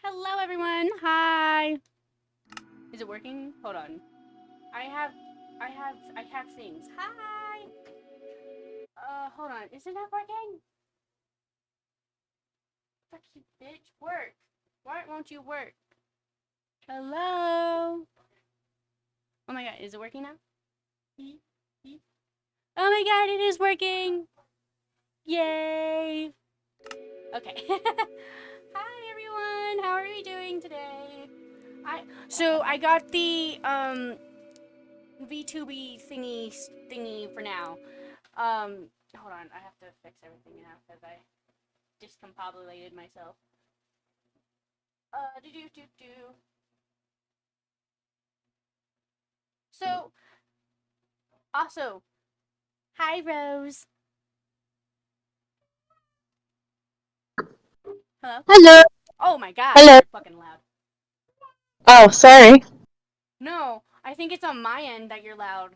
Hello, everyone. Hi. Is it working? Hold on. I have things. Hi. Hold on. Is it not working? Fuck you, bitch. Work. Why won't you work? Hello. Oh my god, is it working now? Oh my god, it is working. Yay! Okay. Hi everyone. How are we doing today? I got the V2B thingy for now. Hold on. I have to fix everything now because I discombobulated myself. Do do do do. So also, hi Rose. Hello. Hello. Oh my God, Hello. you're fucking loud. Oh, sorry. No, I think it's on my end that you're loud.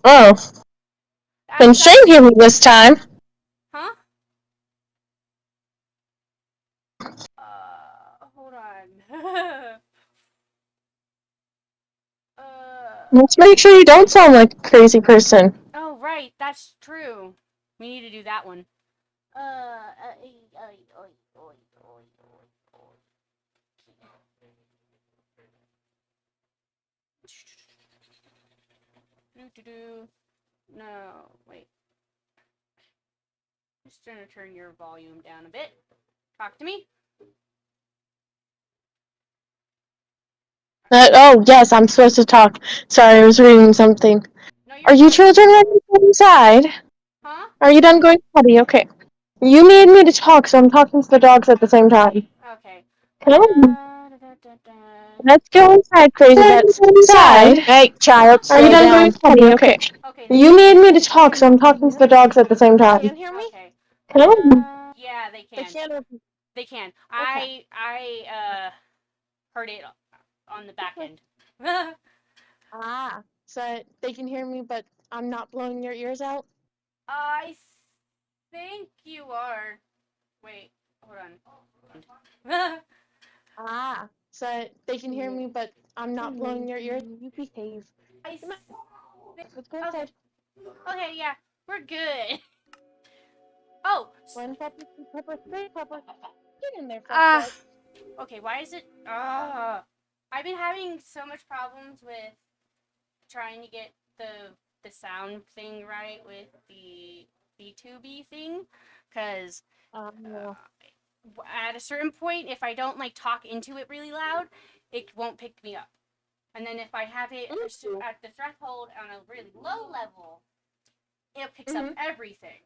Oh, I'm can trying. Shane hear me this time? Huh? Hold on. uh. Let's make sure you don't sound like a crazy person. Oh right, that's true. We need to do that one. Oi, oi, oi, oi, oi, oi. Do do do. No, wait. Just gonna turn your volume down a bit. Talk to me. Oh, yes, I'm supposed to talk. Sorry, I was reading something. No, you're Are you fine. children ready to go inside? Huh? Are you done going potty? Okay. You need me to talk, so I'm talking to the dogs at the same time. Okay. Come on. Da, da, da, da. Let's go inside, crazy bits. Inside? Hey, Huh? child, are you done going potty? Okay. Okay, they You can. need me to talk, so I'm talking to the dogs at the same time. Can hear me? Okay. Come on. Yeah, they They can. can't. They can. Okay. I heard it on the back end. Ah, so they can hear me, but I'm not blowing your ears out? I think you are. Wait, hold on. Ah, so they can hear me, but I'm not blowing your ears? You behave. I Come on, think. let's go Okay. inside. Okay, yeah, we're good. Oh. One pepper, two pepper, three pepper. Get in there, fresh Ah. start. Okay, why is it? I've been having so much problems with trying to get the sound thing right with the B2B thing, because No. at a certain point, if I don't like talk into it really loud, it won't pick me up. And then if I have it Ooh. at the threshold on a really low level, it picks up Mm-hmm. everything.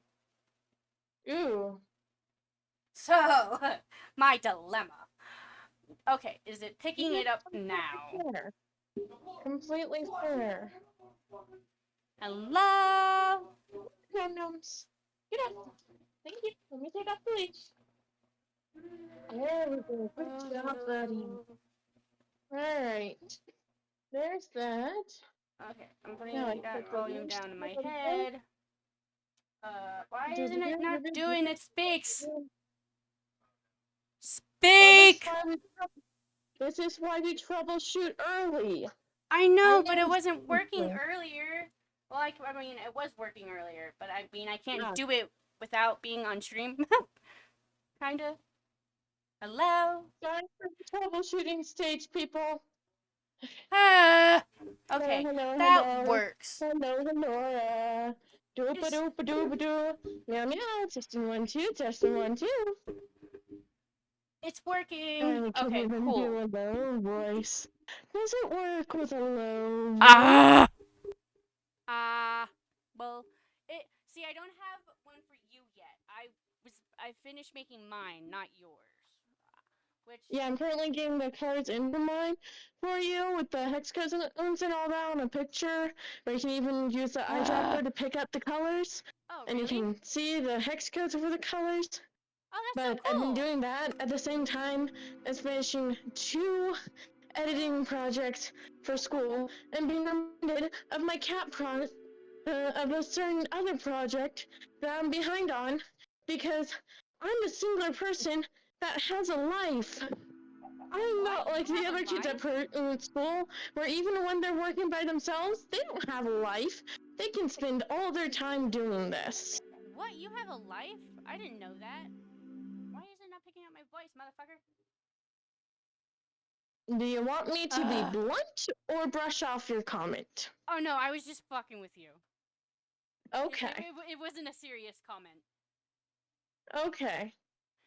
Ooh. So, my dilemma. Okay, is it picking You're it up now? completely fair. Completely fair. Hello? No, gnomes. Get up. Thank you. Let me take off the leash. There we go. Good job, buddy. Alright. There's that. Okay, I'm Now I putting that put the volume leash down in my over there. head. Why isn't it not doing it? Speaks! Well, Speak! this is why we troubleshoot early. I I know, but it know. wasn't working earlier. Well, I mean, it was working earlier, but I mean, I can't Yeah. do it without being on stream. Kinda. Hello? Sorry for the troubleshooting stage, people. Ah! Hello, Okay, hello, that hello. works. Hello, hello. Doopa Just. doopa doopa doo. Meow meow. Testing 1 2. Testing 1 2. It's working! I can Okay, even cool. do a low voice. Does it work with a low voice? Ah! Ah. Well, it. See, I don't have one for you yet. I finished making mine, not yours. Which. Yeah, I'm currently getting the cards into mine for you with the hex codes and all that on a picture. Or you can even use the eyedropper to pick up the colors. Oh, And you really? can see the hex codes for the colors. Oh, that's so But I've been cool. doing that at the same time as finishing 2 editing projects for school and being reminded of my cat project, of a certain other project that I'm behind on because I'm a singular person that has a life. I'm What? not like You the have a other kids life? at school, where even when they're working by themselves, they don't have a life. They can spend all their time doing this. What? You have a life? I didn't know that. Why is it not picking up my voice, motherfucker? Do you want me to be Ugh. blunt or brush off your comment? Oh no, I was just fucking with you. Okay. It wasn't a serious comment. Okay.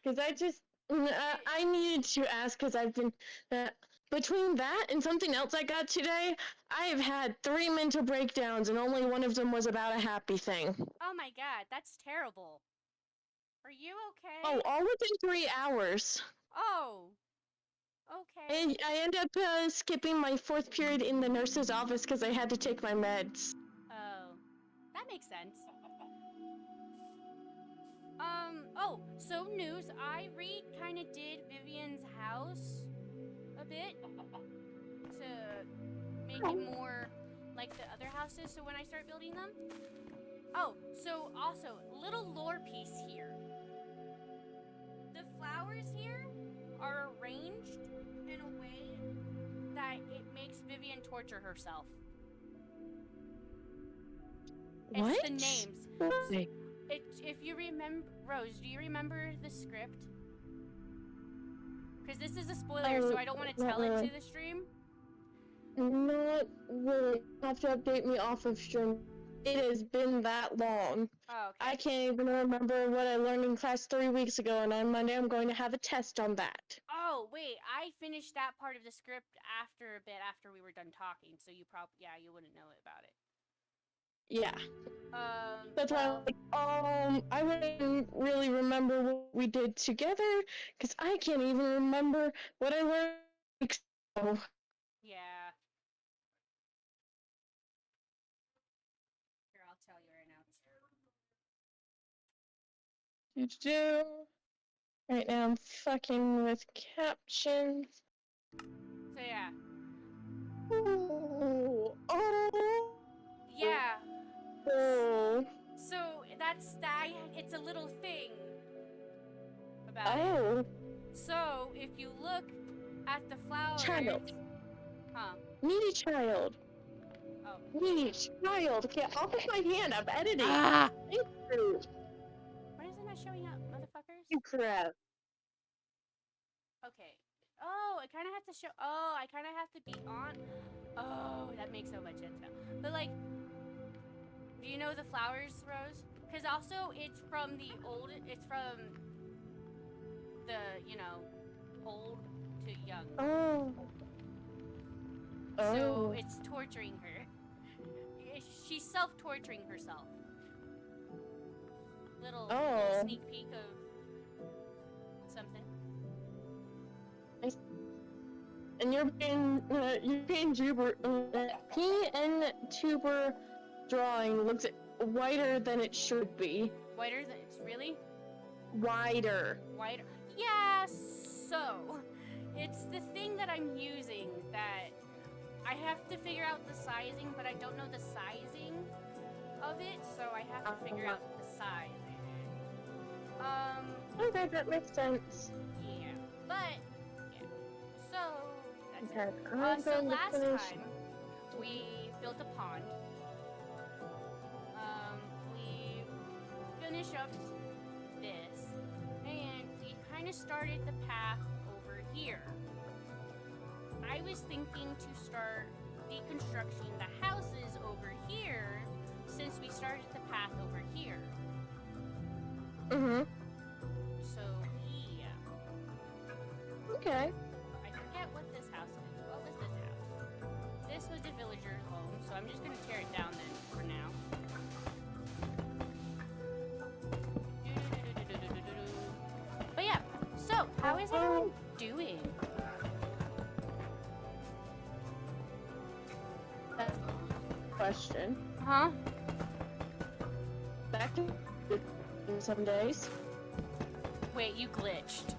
Because I needed to ask because I've been, uh, between that and something else I got today, I have had 3 mental breakdowns and only one of them was about a happy thing. Oh my god, that's terrible. Are you Oh, okay? all within 3 hours. Oh, okay. And I ended up skipping my 4th period in the nurse's office because I had to take my meds. Oh, that makes sense. Oh, so news. I kind of did Vivian's house a bit to make it more like the other houses. So when I start building them. Oh, so also, little lore piece here. The flowers here are arranged in a way that it makes Vivian torture herself. What? It's the names. Why? If you remember, Rose, do you remember the script? Because this is a spoiler, so I don't want to tell it to the stream. Not really. You have to update me off of stream. It has been that long. Oh, okay. I can't even remember what I learned in class 3 weeks ago, and on Monday I'm going to have a test on that. Oh, wait, I finished that part of the script after a bit after we were done talking, so you you wouldn't know about it. Yeah. That's why I wouldn't really remember what we did together, because I can't even remember what I learned weeks ago. Yeah. Here, I'll tell you right now. Right now I'm fucking with captions. So, yeah. Ooh. Oh. Yeah. Oh. So, it's a little thing about Oh. it. So, if you look at the flowers... Child. Huh? Needy child. Oh. Needy child. Get off of my hand. I'm editing. Ah! Thank you. Why isn't that showing up, motherfuckers? You crap. Okay. Oh, I kind of have to show... Oh, I kind of have to be on... Oh, that makes so much sense now. But, like... Do you know the flowers, Rose? Because also, it's from the old... It's from... The, old to young. Oh. So, Oh. it's torturing her. She's self-torturing herself. Little sneak peek of something. And your PN tuber drawing looks whiter than it should be. Whiter than it's really? Wider. Wider. Yeah, so it's the thing that I'm using that I have to figure out the sizing, but I don't know the sizing of it, so I have to figure out the sizing. Okay, that makes sense. Yeah, but yeah. So Okay, that's it. So last time we built a pond. We finished up this, and we kind of started the path over here. I was thinking to start deconstructing the houses over here since we started the path over here. Mm-hmm. So, yeah. Okay. I forget what this house is. What was this house? This was the villager's home, so I'm just going to tear it down then for now. But yeah, so how is everyone doing? That's a question. Huh? That can be some days. Wait, you glitched.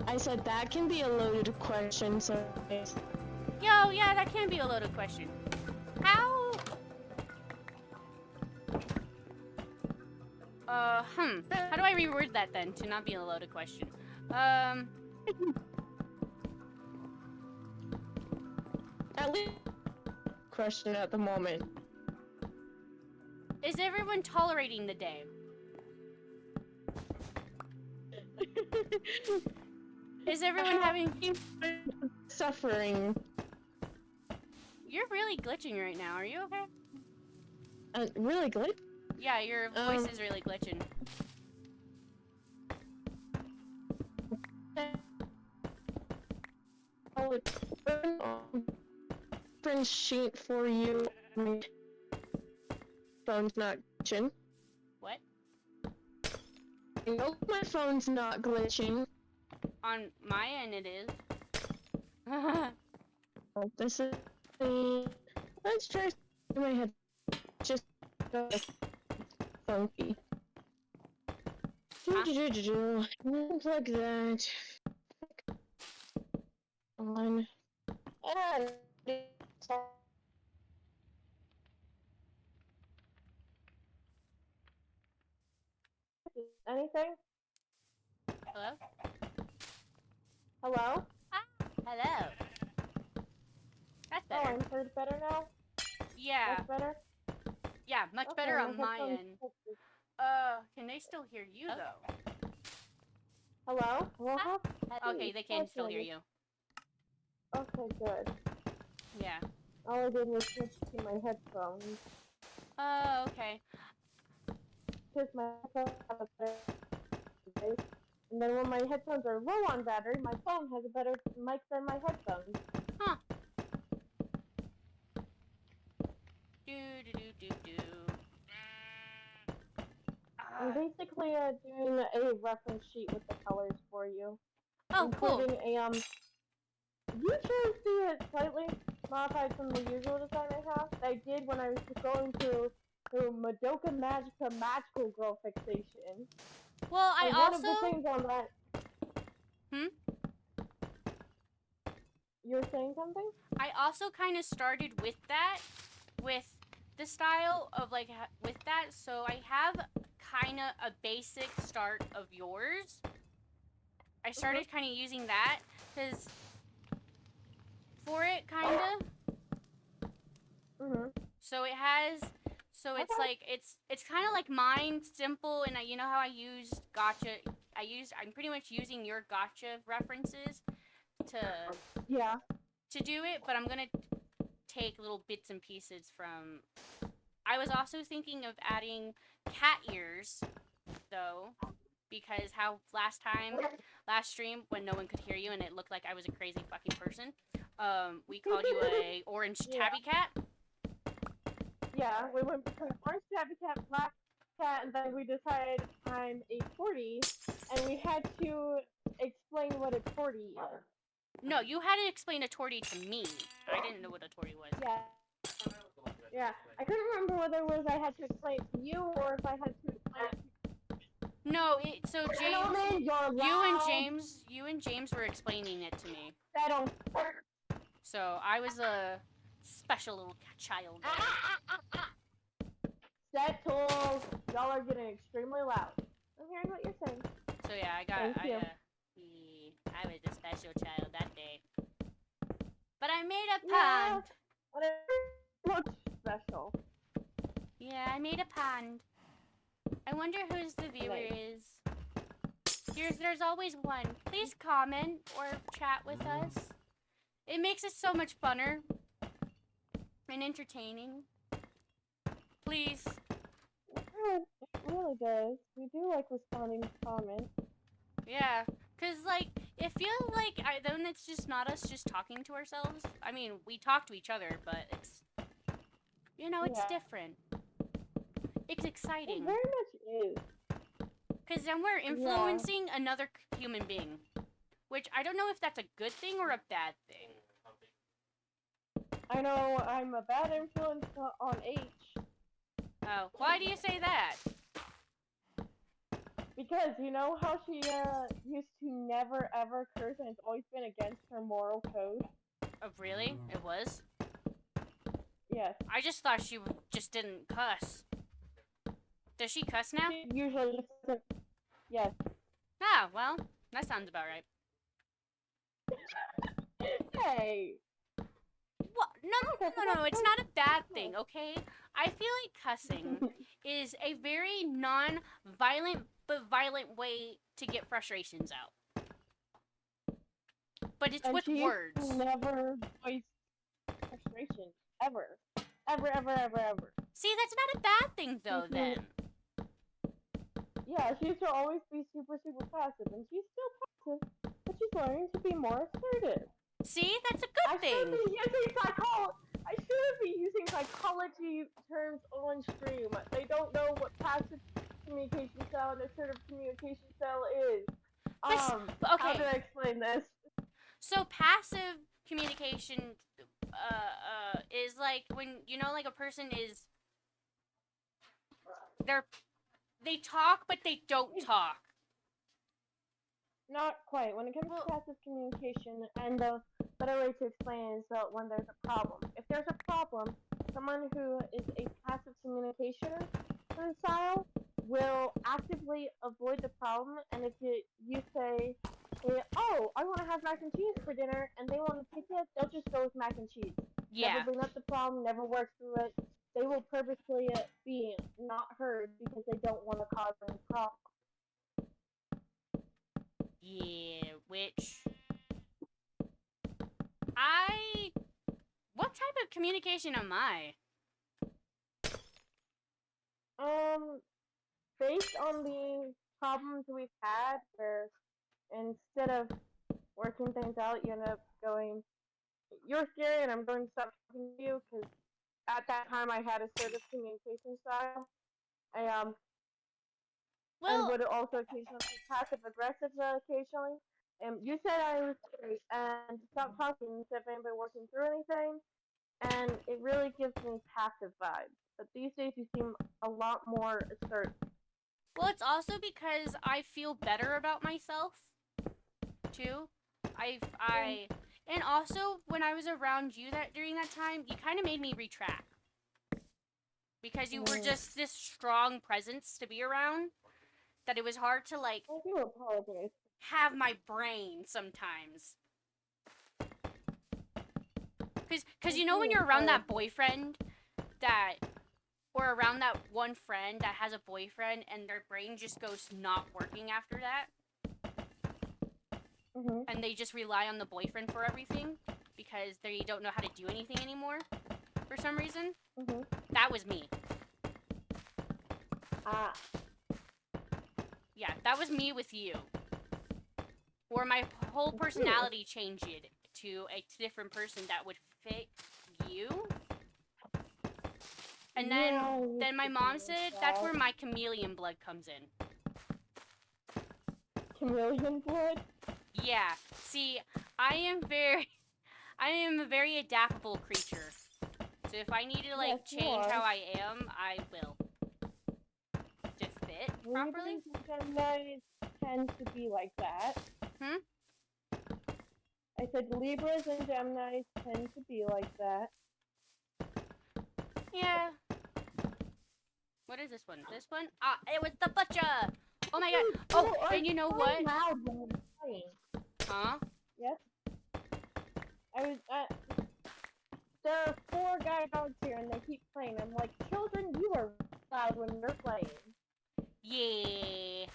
I said that can be a loaded question some days. Yo, yeah, that can be a loaded question. How? How do I reword that then to not be a loaded question? At least question at the moment. Is everyone tolerating the day? Is everyone having... suffering? You're really glitching right now. Are you okay? Really good? Yeah, your voice is really glitching. I'll open a different sheet for you. My phone's not glitching. What? I know my phone's not glitching. On my end, it is. Oh, this is let's try my head. Just funky. Huh? Like that. On. And anything? Hello? Hello? Ah, hello. That's Oh, better. I'm heard better now? Yeah. Much better? Yeah, much Okay, better my on my headphones end. fixed. Can they still hear you, though? Hello? Well, Okay, they can still hear you. Okay, good. Yeah. All I did was switch to my headphones. Oh, okay. Because my headphones have a better mic. And then when my headphones are low on battery, my phone has a better mic than my headphones. Huh. Do do do do do. I'm basically doing a reference sheet with the colors for you. Oh, cool. Including a, you should see it slightly modified from the usual design I have. That I did when I was going through Madoka Magica Magical Girl Fixation. Well, I And also... one of the things on that... Hmm? You were saying something? I also kind of started with that, with the style of, like, with that, so I have kind of a basic start of yours. I started kind of using that, because for it, kind of. So it has, so it's like, it's kind of like mine, simple, and you know how I use gotcha, I'm pretty much using your gotcha references to do it, but I'm gonna take little bits and pieces from... I was also thinking of adding cat ears, though, because how last stream, when no one could hear you and it looked like I was a crazy fucking person, we called you a orange tabby cat. Yeah, we went between orange tabby cat, black cat, and then we decided I'm a tortie, and we had to explain what a tortie is. No, you had to explain a tortie to me. I didn't know what a tortie was. Yeah. I couldn't remember whether it was I had to explain it to you or if I had to explain it to... No, so James, Gentlemen, you and James were explaining it to me. settle. So I was a special little child. Settle. Y'all are getting extremely loud. I'm hearing what you're saying. So yeah, I was a special child that day. But I made a pond. But it looked special. Yeah, I made a pond. I wonder whose the viewer is. There's always one. Please comment or chat with us. It makes it so much funner and entertaining. Please. It really does. We do like responding to comments. Yeah, cause like it feels like then it's just not us just talking to ourselves. I mean, we talk to each other, but it's it's different. It's exciting. It very much is. Cause then we're influencing another human being, which I don't know if that's a good thing or a bad thing. I know I'm a bad influence on H. Oh, why do you say that? Because you know how she used to never ever curse and it's always been against her moral code? Oh, really? It was? Yes. I just thought she just didn't cuss. Does she cuss now? She usually just doesn't. Yes. Ah, well, that sounds about right. Hey! What? No, it's not a bad thing, okay? I feel like cussing is a very non-violent but violent way to get frustrations out. But it's with words. Never voiced frustration. Ever. Ever. See, that's not a bad thing, though, then. Yeah, she used to always be super passive, and she's still passive, but she's learning to be more assertive. See, that's a good thing. I shouldn't be using psychology terms on stream. They don't know what passive communication style and assertive communication style is. How do Okay, I explain this? so passive communication is like when you know like a person is they're they talk but they don't talk. Not quite. When it comes Well, to passive communication, and the better way to explain it is that when there's a problem. If there's a problem, someone who is a passive communicator style will actively avoid the problem, and if you say, oh, I want to have mac and cheese for dinner, and they want to pick it, they'll just go with mac and cheese. Never yeah. bring up the problem, never work through it. They will purposely be not heard because they don't want to cause any problem. Yeah, which I what type of communication am I? Based on the problems we've had, where instead of working things out, you end up going, "You're scary," and I'm going to stop talking to you because at that time I had assertive communication style. I and Well, would also occasionally be passive aggressive occasionally. You said I was scary and stop talking instead of anybody working through anything, and it really gives me passive vibes. But these days you seem a lot more assertive. well, it's also because I feel better about myself too. I and also when I was around you that during that time, you kind of made me retract because you were Mm. just this strong presence to be around that it was hard to like I do apologize. have my brain sometimes. Cause I you know when do you're around that apologize. boyfriend that or around that one friend that has a boyfriend and their brain just goes not working after that Mhm. and they just rely on the boyfriend for everything because they don't know how to do anything anymore for some reason. Mhm. That was me. Ah. Yeah, that was me with you. Where my whole Ew. personality changed to a different person that would fit you. And Yeah, I used then my to be mom like said that's that. where my chameleon blood comes in. Chameleon blood? Yeah. See, I am very I am a very adaptable creature. So if I need to like Yes, you change are. how I am, I will. To fit properly? Libras and Geminis tend to be like that. Hmm? I said Libras and Geminis tend to be like that. Yeah. What is this one? This one? Ah, it was the butcher! Oh my god. You Oh, are and you know so what? loud when you're playing. Huh? Yes? I was, there are 4 guide dogs here and they keep playing. I'm like, children, you are loud when you're playing. Yeah.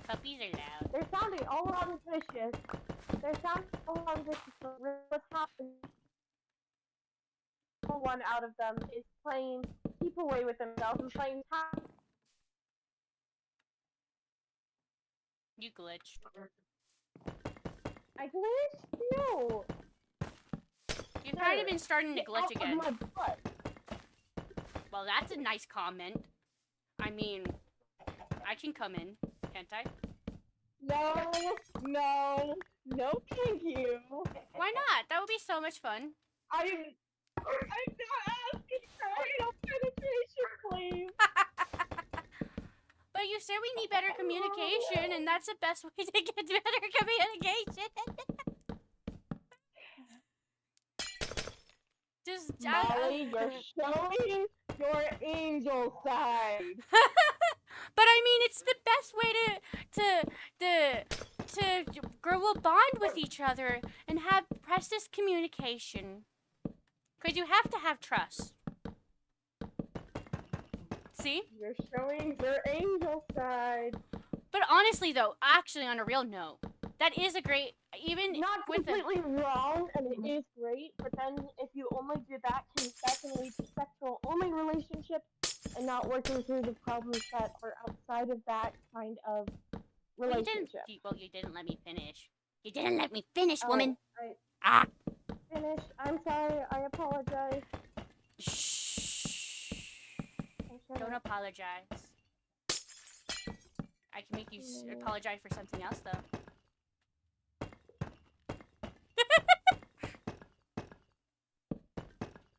Puppies are loud. They're sounding all around vicious. They're sounding all around vicious, but really what's happening? One out of them is playing keep away with themselves and playing tag. You glitched. I glitched? No. You've kind of Sir, been starting to get glitch out of again. my butt. Well, that's a nice comment. I mean, I can come in, can't I? No, no, no, thank you. Why not? That would be so much fun. I'm not asking for anal penetration, please. But you said we need better communication, and that's the best way to get better communication. Just Molly, you're showing your angel side. But I mean, it's the best way to grow a bond with each other and have precious communication. Because you have to have trust. See? You're showing your angel side. But honestly, though, actually, on a real note, that is a great even Not with the completely wrong, and it is great. But then, if you only do that, that can lead to sexual only relationships and not working through the problems that are outside of that kind of relationship. you didn't let me finish. You didn't let me finish, Oh, woman. I Ah. finished. I'm sorry. I apologize. Shh. I should Don't have. apologize. I can make you apologize for something else, though.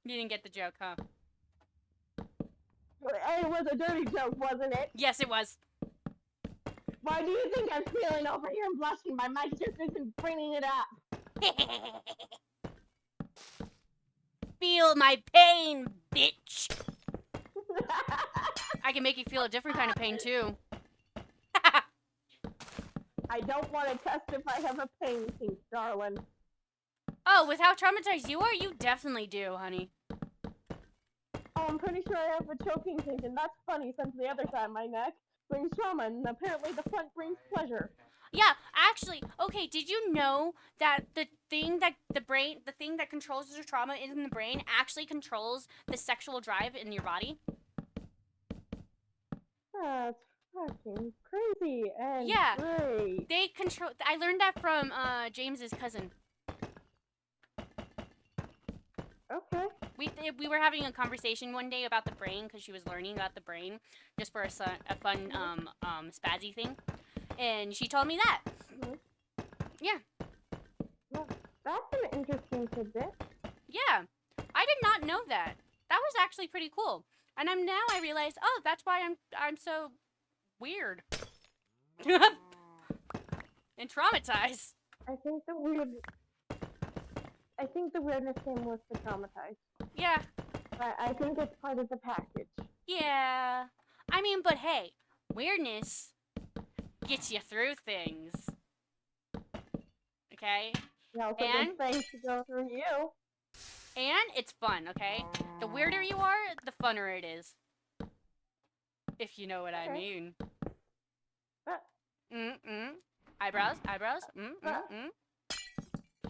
You didn't get the joke, huh? It was a dirty joke, wasn't it? Yes, it was. Why do you think I'm feeling over here and blushing? My mic just isn't bringing it up. Feel my pain, bitch. I can make you feel a different kind of pain, too. I don't want to test if I have a pain kink, darling. Oh, with how traumatized you are, you definitely do, honey. Oh, I'm pretty sure I have a choking kink, and that's funny since the other side of my neck brings trauma, and apparently the front brings pleasure. Yeah, actually, okay, did you know that the thing that controls your trauma in the brain actually controls the sexual drive in your body? That's fucking crazy and Yeah. great. They control. I learned that from James's cousin. Okay. We were having a conversation one day about the brain because she was learning about the brain just for a fun spazzy thing, and she told me that. Mhm. Yeah. Well, that's an interesting tidbit. Yeah, I did not know that. That was actually pretty cool. And I realize, oh, that's why I'm so weird and traumatized. I think the weirdness came with the traumatized. Yeah. But I think it's part of the package. Yeah. I mean, but hey, weirdness gets you through things. Okay? It also And good things to go through you. and it's fun, okay? The weirder you are, the funner it is. If you know what I mean. Eyebrows, eyebrows.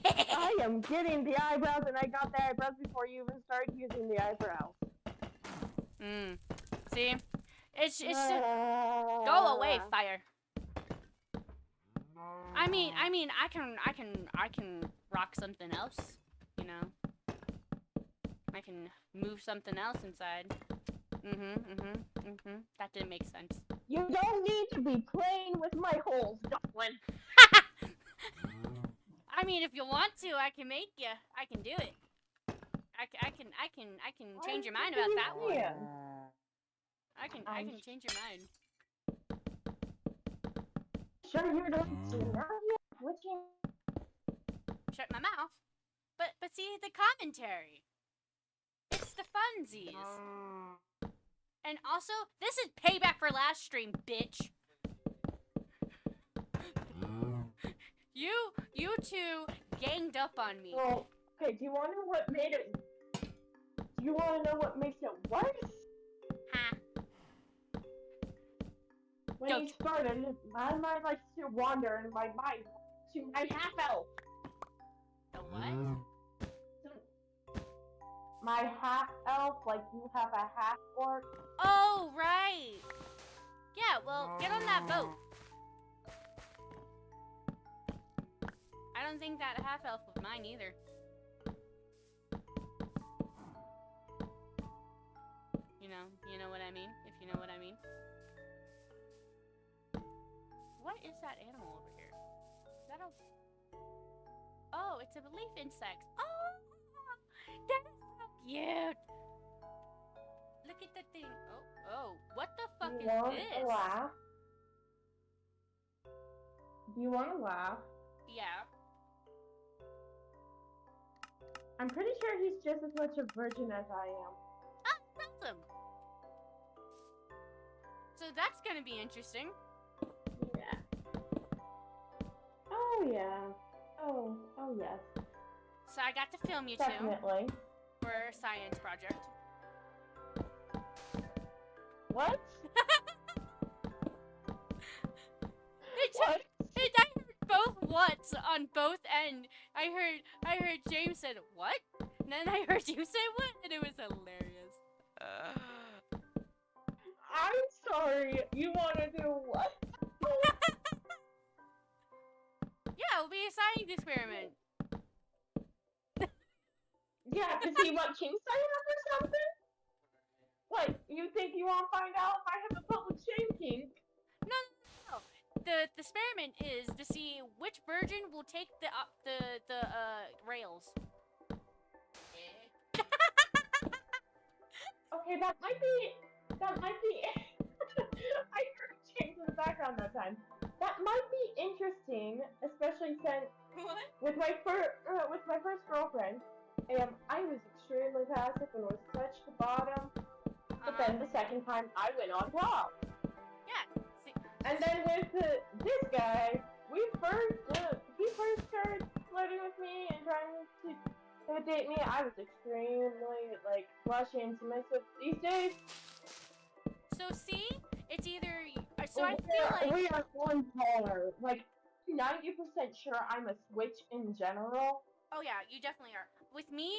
I am getting the eyebrows, and I got the eyebrows before you even started using the eyebrows. See? It's just go away, fire. I mean, I can rock something else, you know. I can move something else inside. That didn't make sense. You don't need to be playing with my holes, darling. I mean, if you want to, I can make you. I can do it. I can change your mind about that one. I can change your mind. Sure you don't see now you're switching. Shut my mouth. But see the commentary. It's the funsies. And also, this is payback for last stream, bitch. You two ganged up on me. Well, okay, do you want to know what made it? Do you want to know what makes it worse? Huh? When you started, my mind likes to wander in my mind to my half elf. The what? My half elf, like you have a half orc. Oh, right. Yeah, well, get on that boat. I don't think that half elf was mine either. You know what I mean? If you know what I mean. What is that animal over here? Is that a... Oh, it's a leaf insect. Oh, that is so cute. Look at the thing. Oh, what the fuck is this? Laugh? Do you want to laugh? Yeah. I'm pretty sure he's just as much a virgin as I am. Ah, awesome. So that's gonna be interesting. Yeah. Oh yeah. Oh yes. So I got to film you Definitely. two for a science project. What? What? I heard both whats on both ends. I heard James said what, and then I heard you say what, and it was hilarious. I'm sorry. You want to do what? Yeah, be a science experiment. Yeah, to see what kinks I have or something? What, you think you want to find out if I have a public shame kink? No. The experiment is to see which virgin will take the rails. Okay, that might be, I heard James in the background that time. That might be interesting, especially since What? with my first girlfriend, I was extremely passive and was touched the bottom, but then the second time I went on top. Yeah. See, And then with this guy, he first started flirting with me and trying to date me. I was extremely like blushing to myself these days. so see, it's either. So I feel like we are on par. Like 90% sure I'm a switch in general. Oh yeah, you definitely are. With me,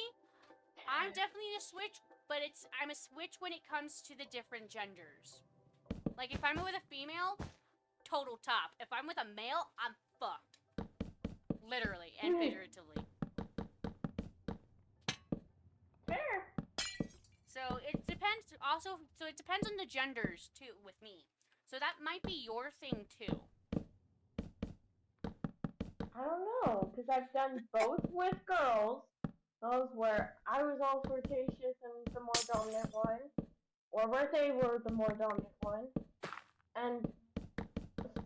I'm definitely a switch, but I'm a switch when it comes to the different genders. Like if I'm with a female, total top. If I'm with a male, I'm fucked. Literally and figuratively. Fair. So it depends also so it depends on the genders too with me. So that might be your thing too. I don't know, because I've done both with girls. Those where I was all flirtatious and the more dominant one, or where they were the more dominant one. And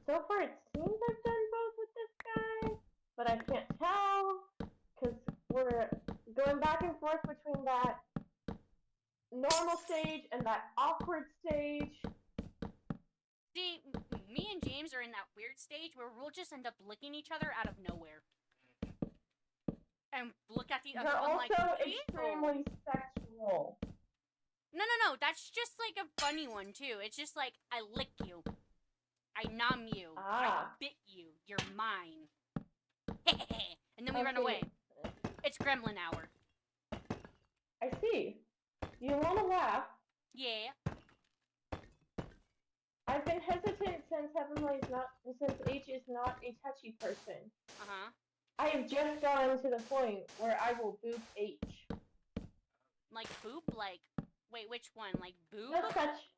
so far it seems I've done both with this guy, but I can't tell, because we're going back and forth between that normal stage and that awkward stage. See, me and James are in that weird stage where we'll just end up licking each other out of nowhere. And look at the other They're one like, also ew. extremely sexual. No. That's just like a funny one too. It's just like I lick you, I nom you, I bit you. You're mine. And then we run away. It's Gremlin hour. I see. You want to laugh? Yeah. I've been hesitant since H is not a touchy person. I have just gotten to the point where I will boop H. Like boop? Like, wait, which one? Like boob? Just touch.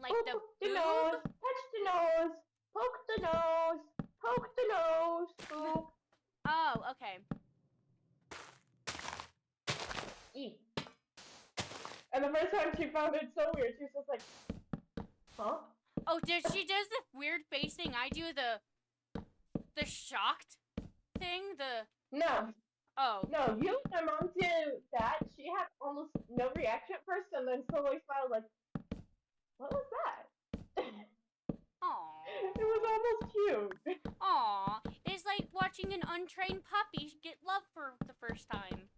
Like poke the boob? nose, touch the nose, poke the nose, poke the nose, boop. Oh, okay. E. And the first time she found it so weird, she was just like, huh? Oh, she does the weird face thing. I do the shocked thing. No. Oh. No, my mom did that. She had almost no reaction at first, and then slowly smiled like, what was that? Aww. It was almost cute. Aww. It's like watching an untrained puppy get love for the first time.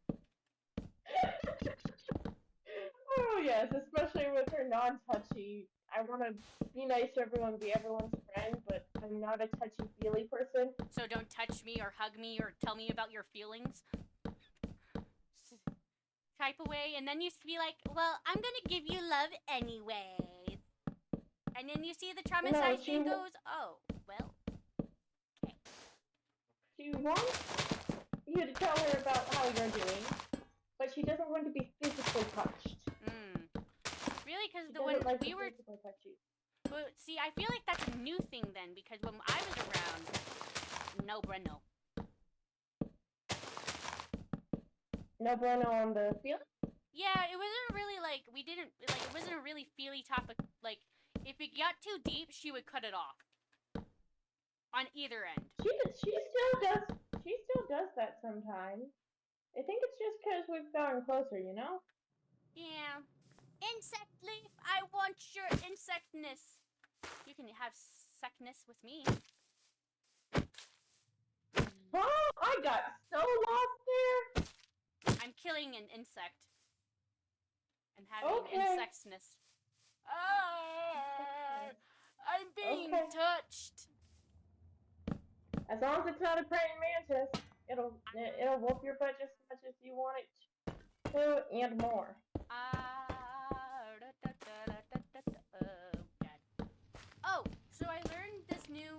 Oh yes, especially with her non-touchy. I want to be nice to everyone, be everyone's friend, but I'm not a touchy-feely person. So don't touch me or hug me or tell me about your feelings. Type away, and then you be like, well, I'm gonna give you love anyways. And then you see the traumatized thing goes, oh, well, okay. She wants you to tell her about how you're doing, but she doesn't want to be physically touched. Really? Because like we were... But see, I feel like that's a new thing then, because when I was around, no bueno. No bueno on the feeling? Yeah, it wasn't really like, it wasn't a really feely topic. Like, if it got too deep, she would cut it off. On either end. She still does that sometimes. I think it's just because we've gotten closer, you know? Yeah. Insect leaf, I want your insectness. You can have sectness with me. Oh, I got so lost there. I'm killing an insect. And having insectness. I'm being touched. As long as it's not a praying mantis, it'll whoop your butt just as much as you want it to and more. Oh, so I learned this new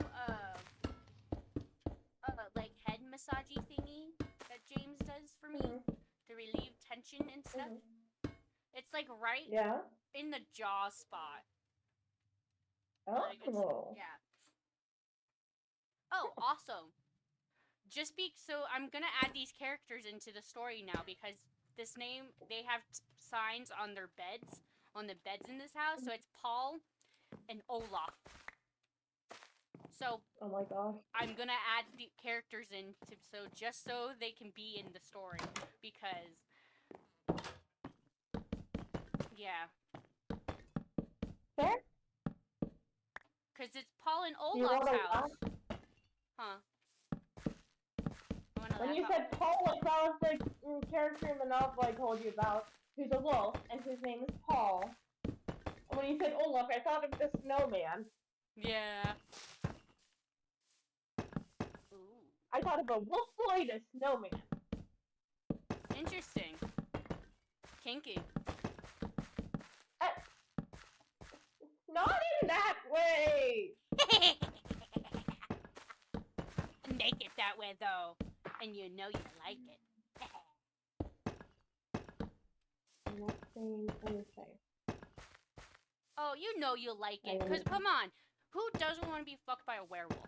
Mhm. It's like right Yeah. in the jaw spot. Like it's Oh. yeah. Oh, also, so I'm gonna add these characters into the story now because this name they have signs on their beds, on the beds in this house. So it's Paul and Olaf. So Oh my gosh. I'm gonna add the characters in just so they can be in the story because yeah, Fair? because it's Paul and Do you want Olaf's to house, laugh? huh? I wanna When laugh you out. said Paul, I thought of the character in the novel I told you about, who's a wolf, and his name is Paul. And when you said Olaf, I thought of the snowman. Yeah. Ooh. I thought of a wolf boy and a snowman. Interesting. Kinky. Not in that way! Make it that way though, and you know you like it. I'm not saying anything. Oh, you know you like it, I cause am- come on, who doesn't want to be fucked by a werewolf?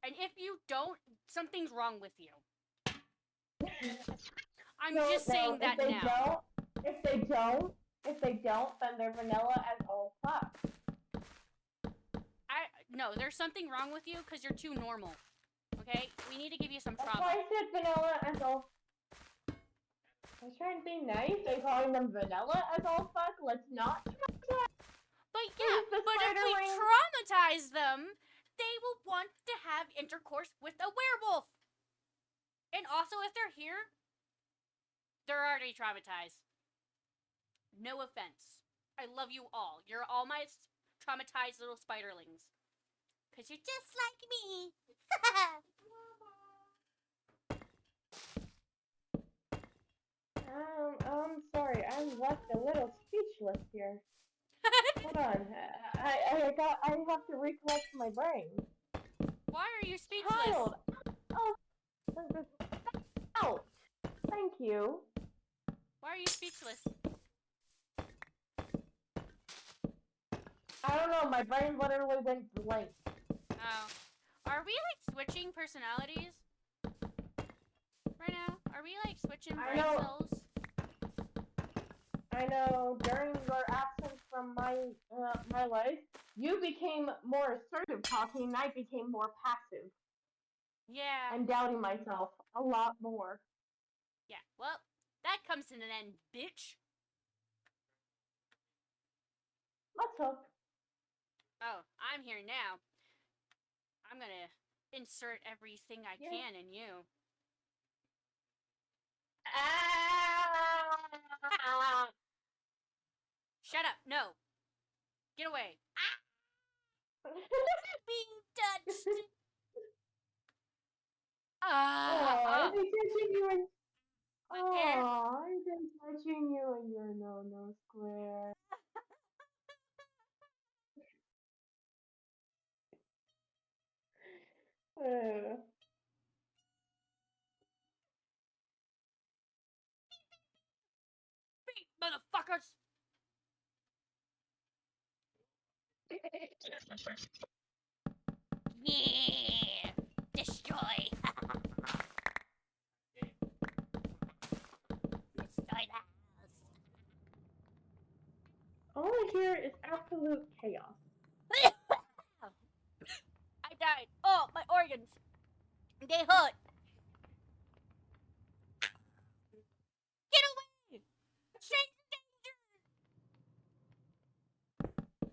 And if you don't, something's wrong with you. I'm just saying that now. If they don't, then they're vanilla as all fuck. No, there's something wrong with you because you're too normal. Okay, we need to give you some That's trauma. why I said vanilla as all. I was trying to be nice. I'm calling them vanilla as all fuck. Let's not. But yeah, the but if we spider-wing. traumatize them, they will want to have intercourse with a werewolf. And also, if they're here, they're already traumatized. No offense. I love you all. You're all my traumatized little spiderlings. Because you're just like me. I'm sorry. I'm left a little speechless here. Hold on. I have to recollect my brain. Why are you speechless? Child. Oh. Out. Thank you. Why are you speechless? I don't know. My brain literally went blank. Oh. Are we like switching personalities? Right now? Are we like switching brain cells? I know. During your absence from my life, you became more assertive talking, and I became more passive. Yeah. I'm doubting myself a lot more. Yeah. Well, that comes to an end, bitch. Let's hope. Oh, I'm here now. I'm gonna insert everything I can in you. Shut up. No. Get away. Ah! Being touched. I've been touching you in. I've been touching you in your no square. Beat, motherfuckers. Yeah. Destroy. Destroy the house. All I hear is absolute chaos. I died. Oh, my organs. They hurt. Get away. Change danger.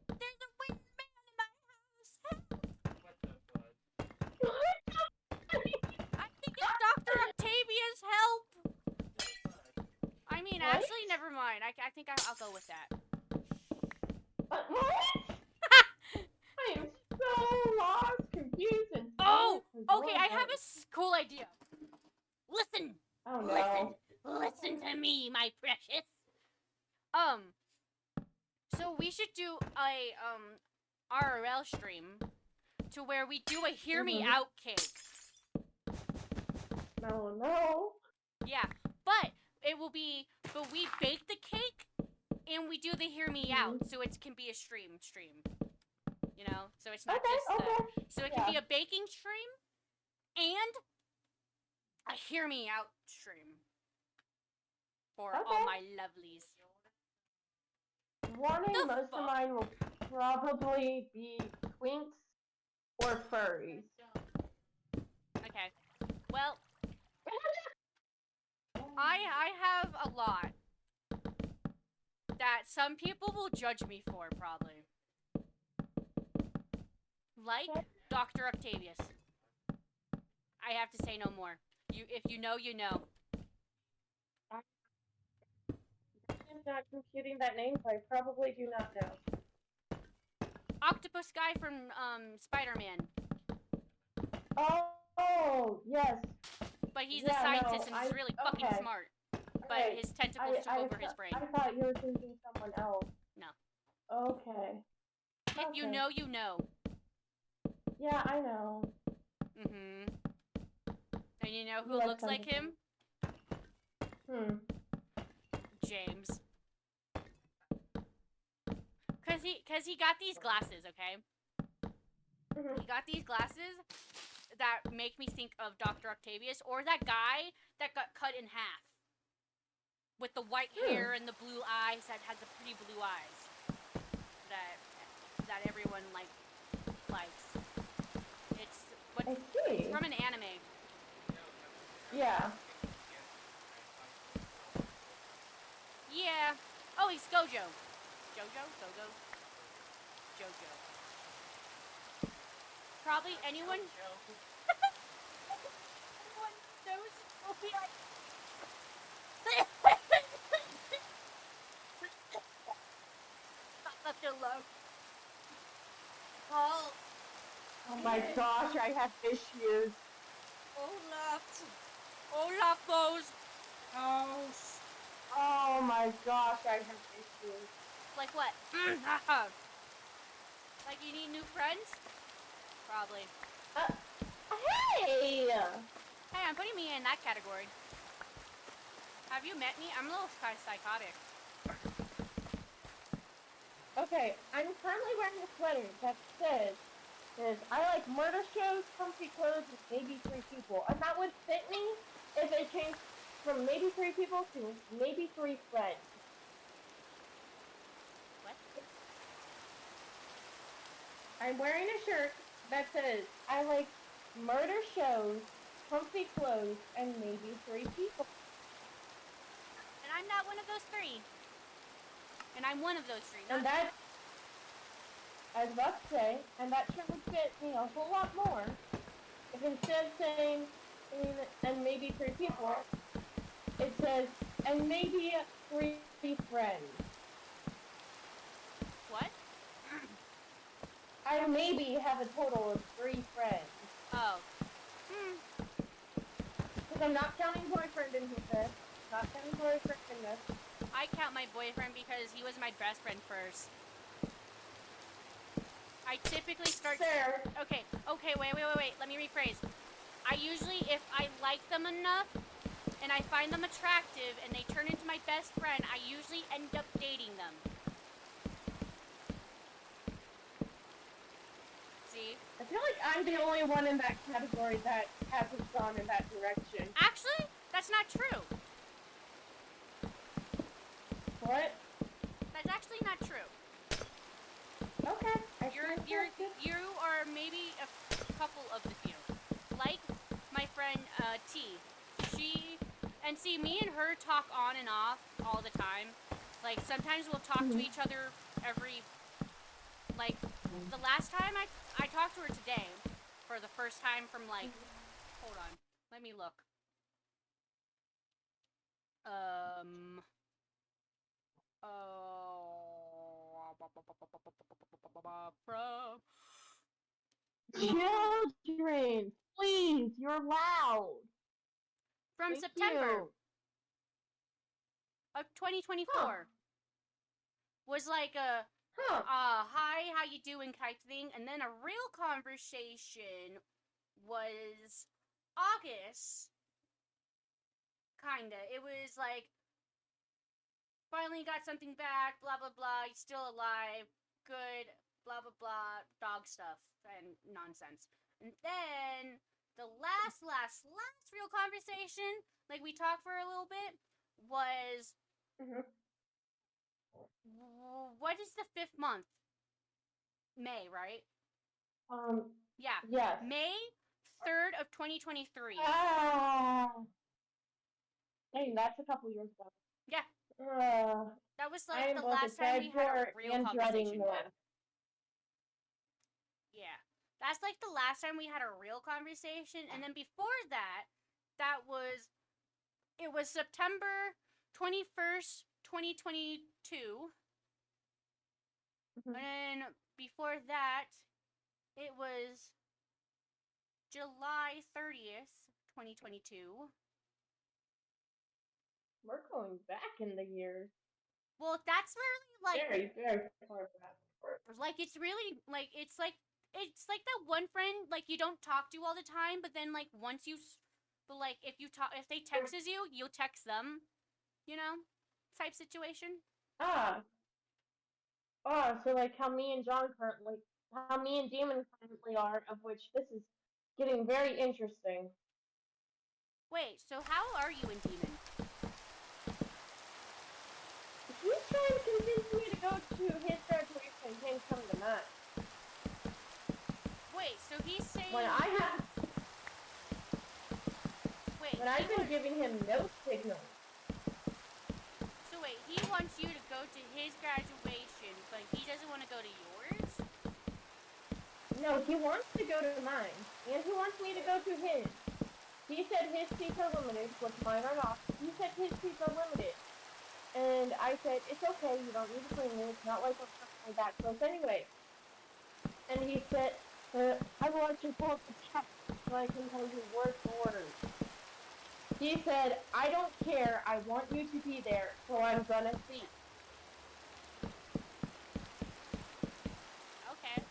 There's a weird man in my house. What the fuck? I think it's Dr. Octavia's help. I mean, What? actually, never mind. I think I'll go with that. What? I am so lost, confused, and Oh, okay. I have a cool idea. Listen. Oh no. Listen to me, my precious. So we should do a RRL stream to where we do a hear me out cake. No. Yeah, but it will be, but we bake the cake and we do the hear me out, so it can be a stream. You know, so it's not so it can be a baking stream and a hear me out stream for all my lovelies. Warning, most of mine will probably be twinks or furries. Okay. Well, I have a lot that some people will judge me for, probably. Like Dr. Octavius. I have to say no more. If you know, you know. I'm not computing that name, so I probably do not know. Octopus guy from Spider-Man. Oh, yes. But he's a scientist and he's really fucking smart. But his tentacles took over his brain. I thought you were thinking someone else. No. Okay. If you know, you know. Yeah, I know. Mm-hmm. And you know who looks like him? James. Cause he got these glasses, okay? He got these glasses that make me think of Dr. Octavius, or that guy that got cut in half. With the white hair and the blue eyes, that had the pretty blue eyes. That everyone likes. It's from an anime. Yeah. Yeah. Oh, he's Gojo. Gojo? Jojo. Probably anyone. Anyone knows Sophia. Not left alone. Oh. Oh my gosh, I have issues. Olaf goes house. Oh my gosh, I have issues. Like what? Like you need new friends? Probably. Hey! Hey, I'm putting me in that category. Have you met me? I'm a little psychotic. Okay, I'm currently wearing a sweater that says, I like murder shows, comfy clothes, and maybe 3 people. And that would fit me if it changed from maybe 3 people to maybe 3 friends. What? I'm wearing a shirt that says, I like murder shows, comfy clothes, and maybe 3 people. And I'm not one of those 3. And I'm one of those 3. And that, I was about to say, and that shirt would fit me a whole lot more if instead of saying, and maybe 3 people, it says, and maybe 3 friends. What? I maybe have a total of 3 friends. Oh. Because I'm not counting boyfriend in this. Not counting boyfriend in this. I count my boyfriend because he was my best friend first. I typically start... Fair. Okay, wait. Let me rephrase. I usually, if I like them enough, and I find them attractive, and they turn into my best friend, I usually end up dating them. See? I feel like I'm the only one in that category that hasn't gone in that direction. Actually, that's not true. What? That's actually not true. Okay. You are maybe a couple of the few. Like my friend T. And see, me and her talk on and off all the time. Like sometimes we'll talk to each other every. Like the last time I talked to her today, for the first time from like. Hold on, let me look. Children, please, you're loud. From Thank September you. of 2024 Huh. was like a hi, how you doing type thing, and then a real conversation was August, kinda. It was like, finally got something back, blah, blah, blah, he's still alive, good, blah, blah, blah, dog stuff and nonsense. And then the last real conversation, like we talked for a little bit, was what is the 5th month? May, right? Yeah. Yes. May 3rd of 2023. Dang, that's a couple years ago. Yeah. That was I like am the both last time we excited had a for real and dreading conversation. one. Yeah. That's like the last time we had a real conversation. And then before that, it was September 21st, 2022. Mhm. And then before that, it was July 30th, 2022. We're going back in the years. Well, that's really like Very far back. like it's really like it's like that one friend like you don't talk to all the time, but then like once you but like if they texts you, you'll text them, you know, type situation. So like how me and how me and Demon currently are, of which this is getting very interesting. Wait, so how are you in Demon? He's trying to convince me to go to his graduation and him come to mine. Wait, so he's saying When I've been giving him no signal. So wait, he wants you to go to his graduation, but he doesn't want to go to yours? No, he wants to go to mine, and he wants me to go to his. He said his seats are limited, which mine are not. He said his seats are limited. And I said, it's okay, you don't need to bring me. It's not like we're personally that close anyway. And he said, I want you both to check so I can tell you word for word. He said, I don't care, I want you to be there, so I'm gonna see. Okay.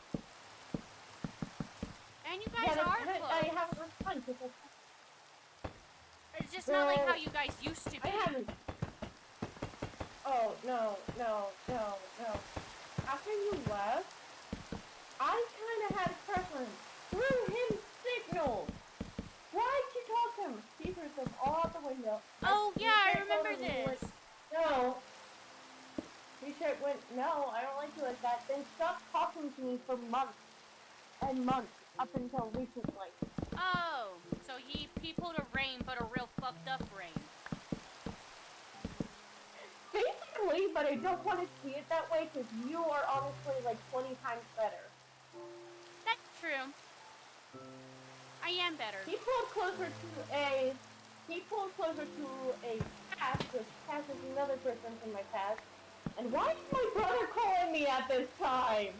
And you guys are close. I haven't responded because it's just not like how you guys used to be. I haven't. Oh, no. After you left, I kind of had a preference. Threw him signals. Why'd you talk to him? He threw them all out the window. Oh, yeah, I remember this. No. He said, no, I don't like you like that. Then stop talking to me for months and months up until recently. Oh, so he pulled a rain, but a real fucked up rain. Basically, but I don't want to see it that way because you are honestly like 20 times better. That's true. I am better. He pulled closer to a past, which Cass is another person from my past. And why is my brother calling me at this time?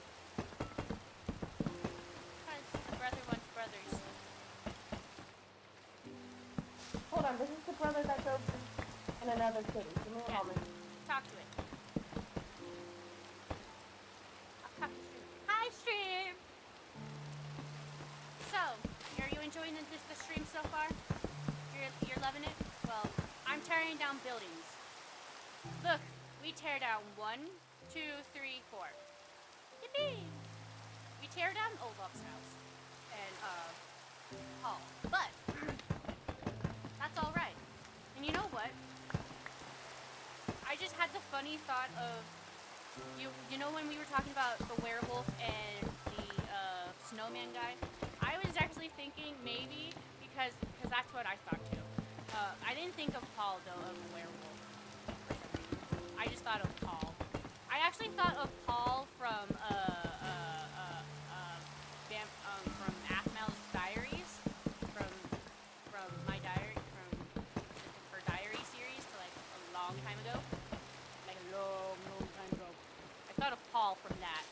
Because the brother wants brothers. Hold on, this is the brother that goes in another city. Give me a moment. Talk to it. I'll talk to Stream. Hi, Stream! So, are you enjoying the stream so far? You're loving it? Well, I'm tearing down buildings. Look, we tear down 1, 2, 3, 4. Yippee! We tear down Olaf's house. And, Paul. But, that's alright. And you know what? I just had the funny thought of, you know when we were talking about the werewolf and the, snowman guy? I was actually thinking maybe, because that's what I thought too. I didn't think of Paul, though, of a werewolf. I just thought of Paul. I actually thought of Paul from, from Athmel's diaries, from my diary, from her diary series, like a long time ago. Like a long time ago. I thought of Paul from that.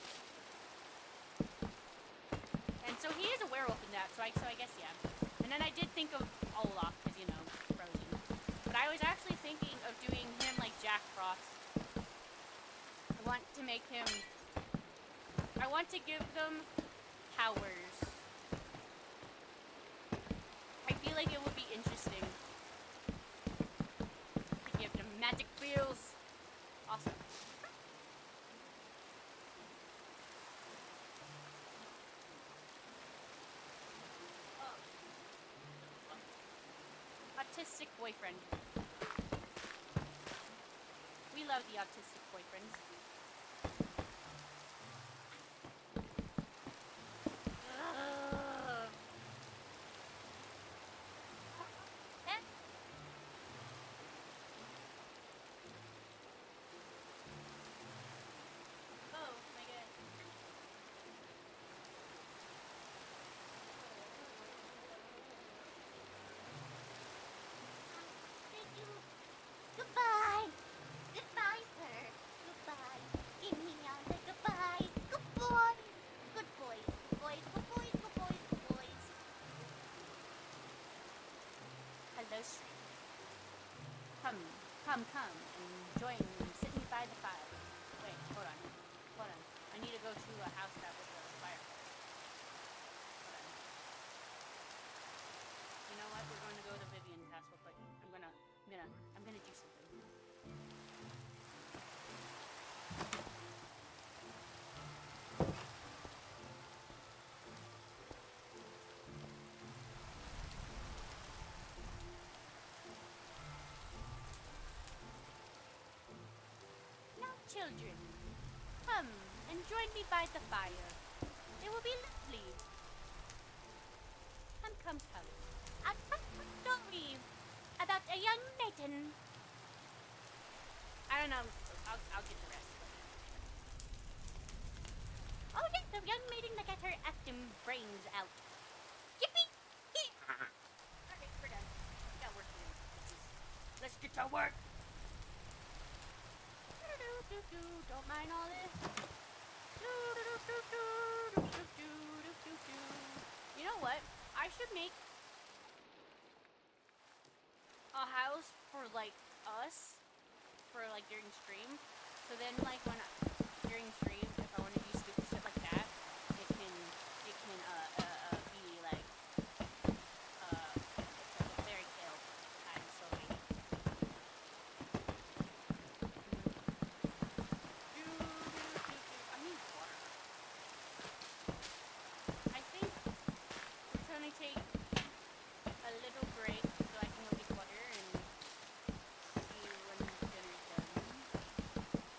And so he is a werewolf in that, so I guess, yeah. And then I did think of Olaf, because, you know, frozen. But I was actually thinking of doing him like Jack Frost. I want to make him... I want to give them powers. I feel like it would be interesting. autistic boyfriend. We love the autistic boyfriends. Ugh. Eh. Oh my god. Thank you. Goodbye. Goodbye, sir. Goodbye. Give me all the goodbyes. Good boys. Good boys. Good boys. Good boys. Good boys. Good boys. Hello, street. Come, come, and join me. Sit me by the fire. Wait, hold on. I need to go to a house that was a fireplace. Hold on. You know what? We're going to go to Vivian's house real quick. I'm gonna do something. Now, children, come and join me by the fire. It will be lovely. Come. A story about a young maiden. I don't know. I'll get the rest. Oh yes, a young maiden that got her acting brains out. Yippee! Alright, we're done. We got work to do. Let's get to work. Don't mind all this. You know what? I should make a house for like us for like during stream. So then like when during stream, if I want to do stupid shit like that, it can be like it's like a fairy tale kind of story. I need water. I think we're gonna take a little break so I can go get water and see when dinner's done.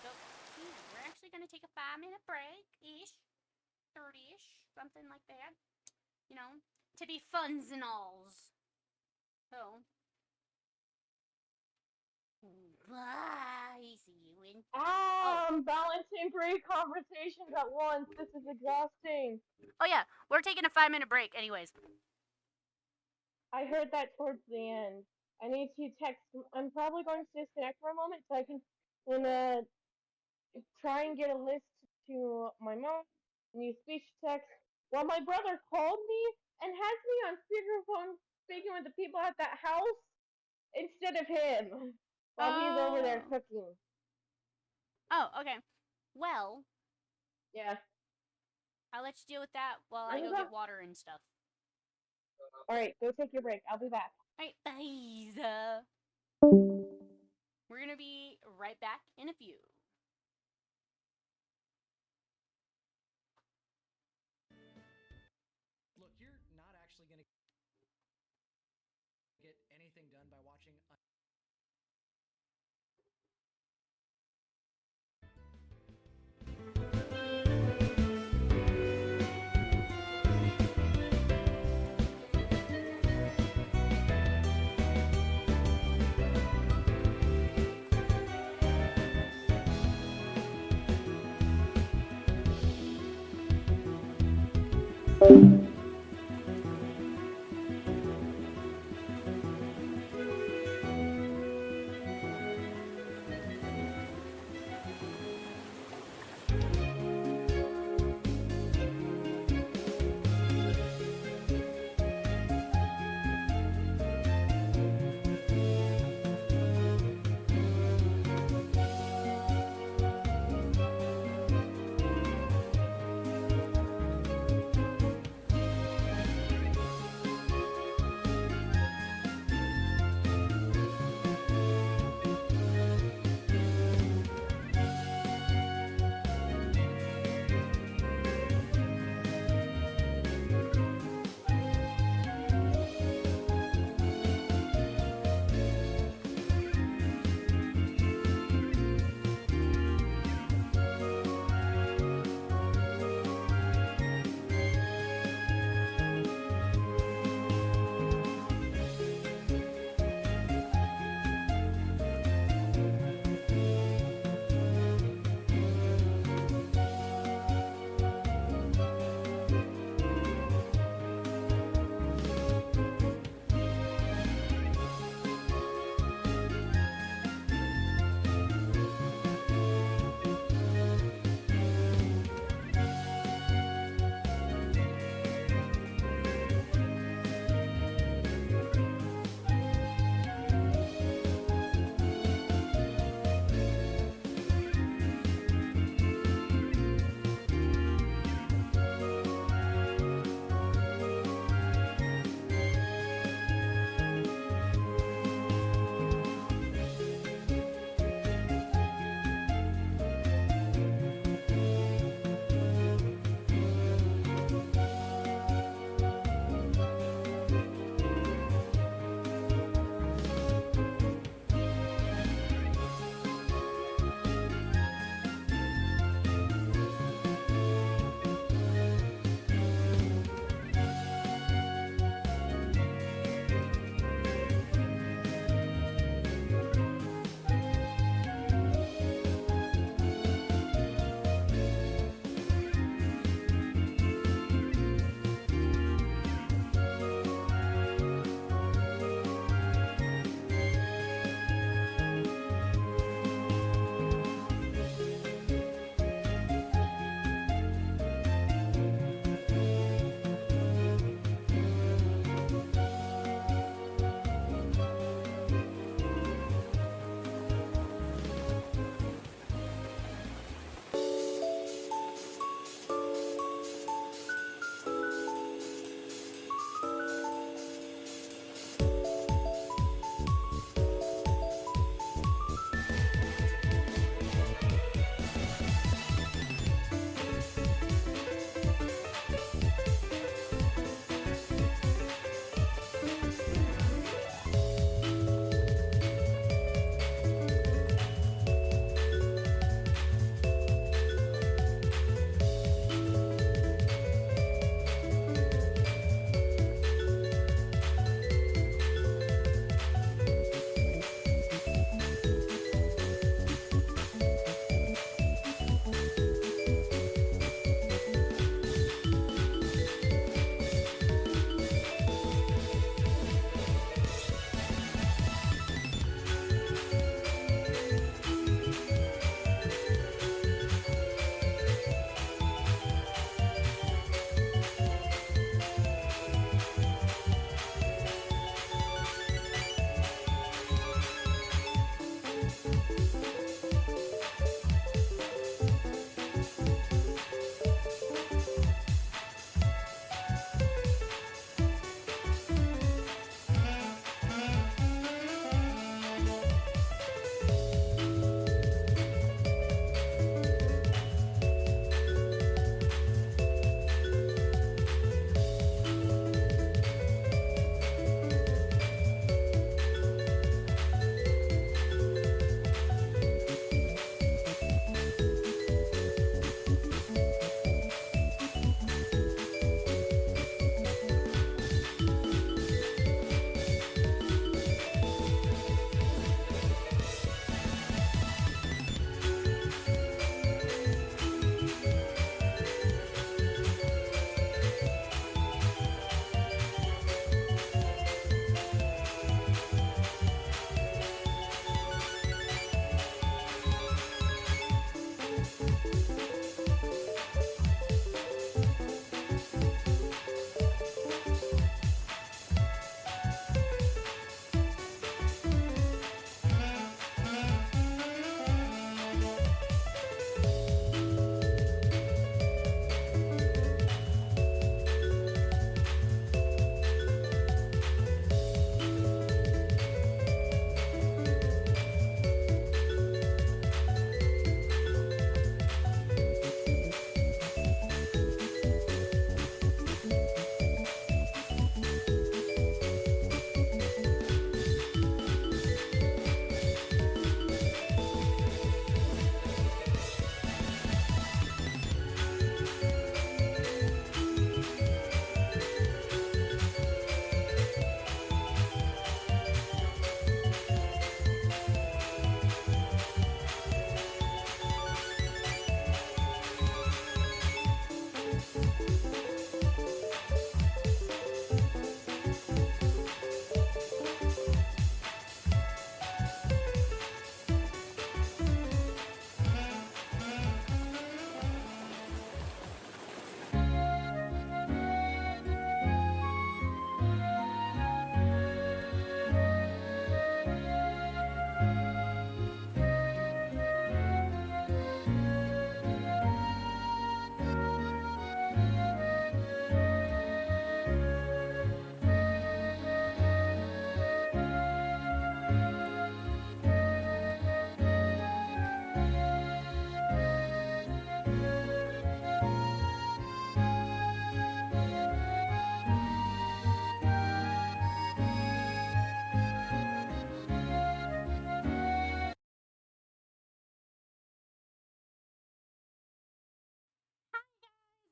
So, yeah, we're actually gonna take a 5-minute break-ish, 30-ish, something like that. You know, to be funs and alls. So, bye. See you in. I'm balancing 3 conversations at once. This is exhausting. Oh yeah, we're taking a 5-minute break, anyways. I heard that towards the end. I need to text. I'm probably going to disconnect for a moment so I can try and get a list to my mom and use speech text. Well, my brother called me and has me on speakerphone speaking with the people at that house instead of him while he's over there cooking. Oh, okay. Well, Yeah. I'll let you deal with that while I go get water and stuff. Alright, go take your break. I'll be back. Alright, bye. We're gonna be right back in a few. Look, you're not actually going to get anything done by watching.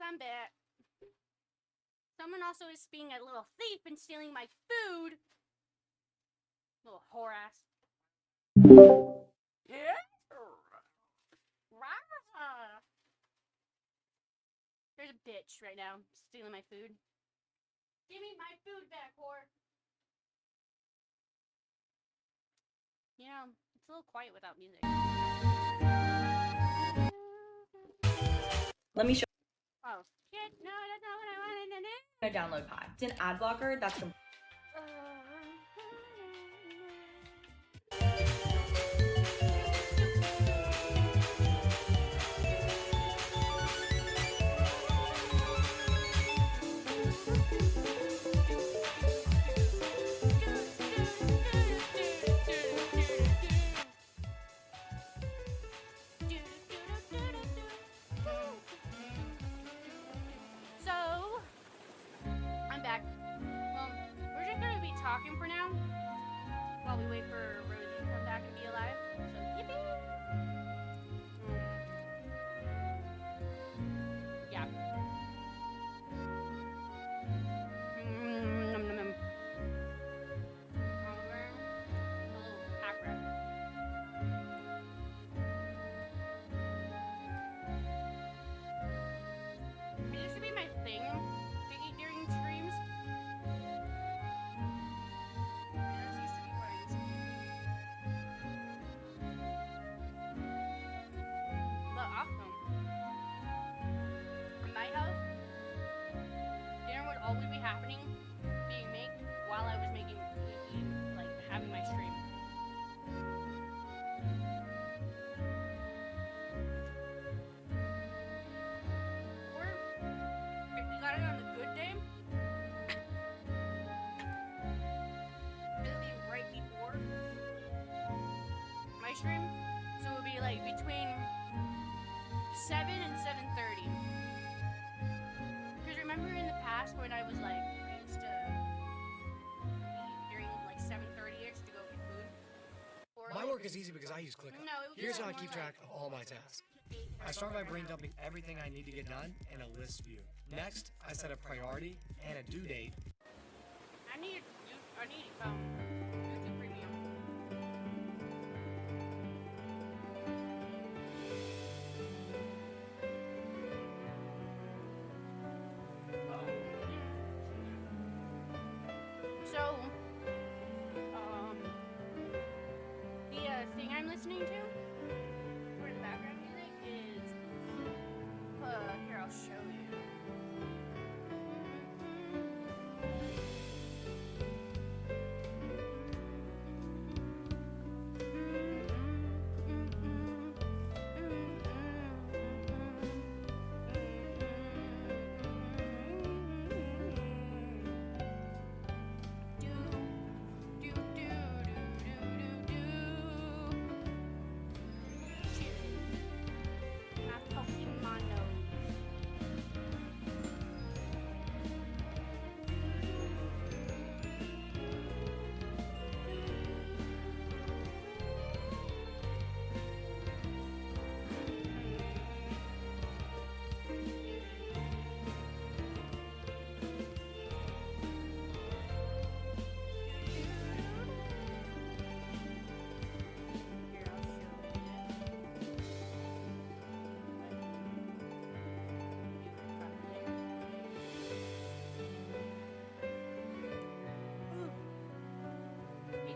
I'm back. Someone also is being a little thief and stealing my food. Little whore ass. Yeah. There's a bitch right now stealing my food. Give me my food back, whore. You know, it's a little quiet without music. Let me show Oh, shit. No, that's not what I wanted to do. you a download pod. It's an ad blocker that's So, I'm back. Well, we're just gonna be talking for now while we wait for Rosie to come back and be alive. So, yippee! Yeah. Nom, nom, nom. Over. A little pack rat. It used to be my thing to eat during streams. This used to be what I used to do. But awesome. In my house, dinner would always be happening, being made while I was making, like, having my stream. Or, if you got it on a good day, it'll be right before my stream. So it would be like between 7 and 7:30. Because remember in the past when I was like, I used to eat during like 7:30ish to go get food? Or My work is easy because I use ClickUp. No, it would be Here's how I more keep like track of all my tasks. 8 I start my brain dumping everything I need to get done in a list view. Next, I set a priority and a due date. I need YouTube Premium. So, the thing I'm listening to for the background music is, here I'll show you.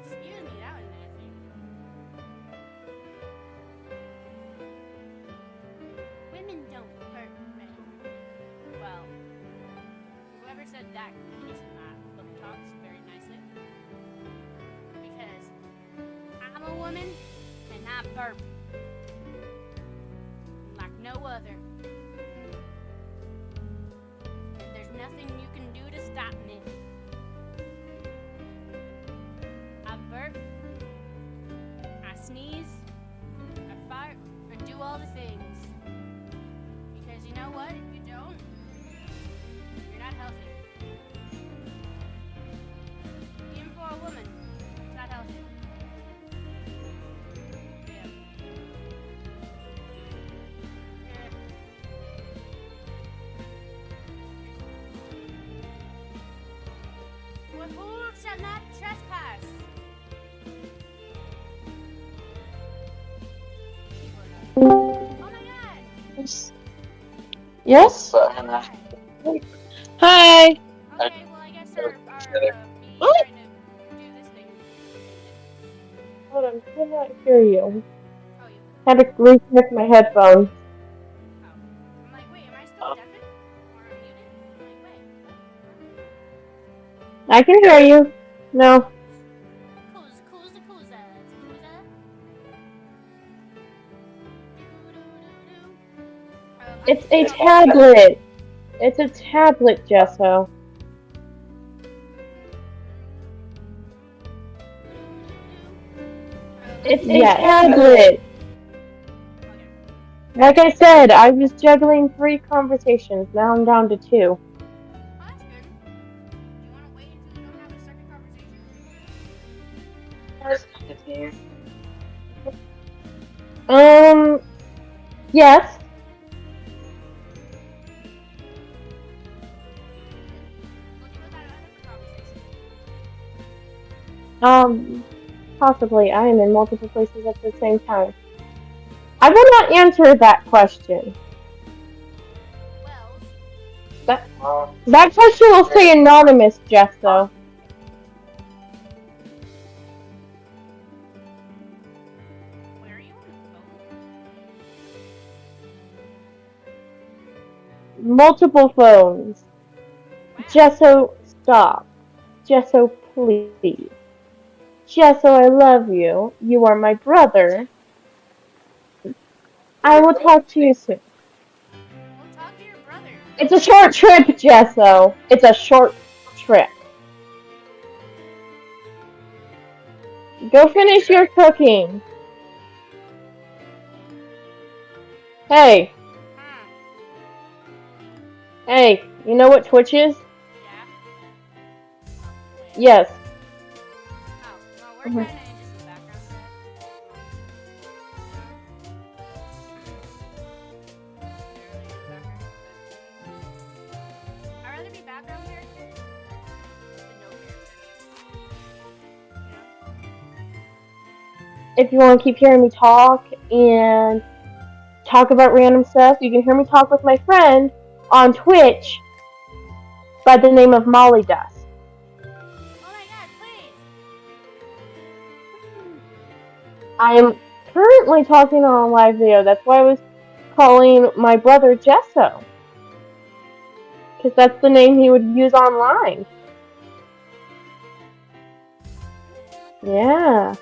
Excuse me, that was nasty. Women don't hurt men. Well, whoever said that is not book talks very nicely. Because I'm a woman and I burp like no other. And there's nothing you can do to stop me. I burp, I sneeze, I fart, I do all the things. Because you know what? If you don't, you're not healthy. Even for a woman, it's not healthy. Yeah. Yeah. who shall not trespass? Oh my god! Yes? Hi. Hi! Okay, well I guess our me Oh. trying to do this thing ended. Hold on, I cannot hear you. Oh, you. Had to reconnect my headphones. Oh. I'm like, wait, am I still deafened? Or muted? I'm like, wait. I can hear you. No. Kuza. I It's can a hear you. tablet. It's a tablet, Jesso. It's a Yes. tablet. Okay. Like I said, I was juggling 3 conversations. Now I'm down to 2. Oh, that's good. Do you want to wait until you don't have a second conversation? Yes. We'll do it at another conversation. Possibly. I am in multiple places at the same time. I will not answer that question. Well, That question will stay anonymous, Jesso. where are you on the phone? Multiple phones. Wow. Jesso, stop. Jesso, please. Jesso, I love you. You are my brother. I will talk to you soon. Well, talk to your brother. It's a short trip, Jesso. It's a short trip. Go finish your cooking. Hey. Hey, you know what Twitch is? Yeah. Oh, wait. Yes. Oh, no, we're kind of in just the background chat. I'd rather be background character than no character. If you want to keep hearing me talk and talk about random stuff, you can hear me talk with my friend on Twitch by the name of Molly Dust. Oh my god, please! I am currently talking on a live video. That's why I was calling my brother Jesso. Because that's the name he would use online. Yeah.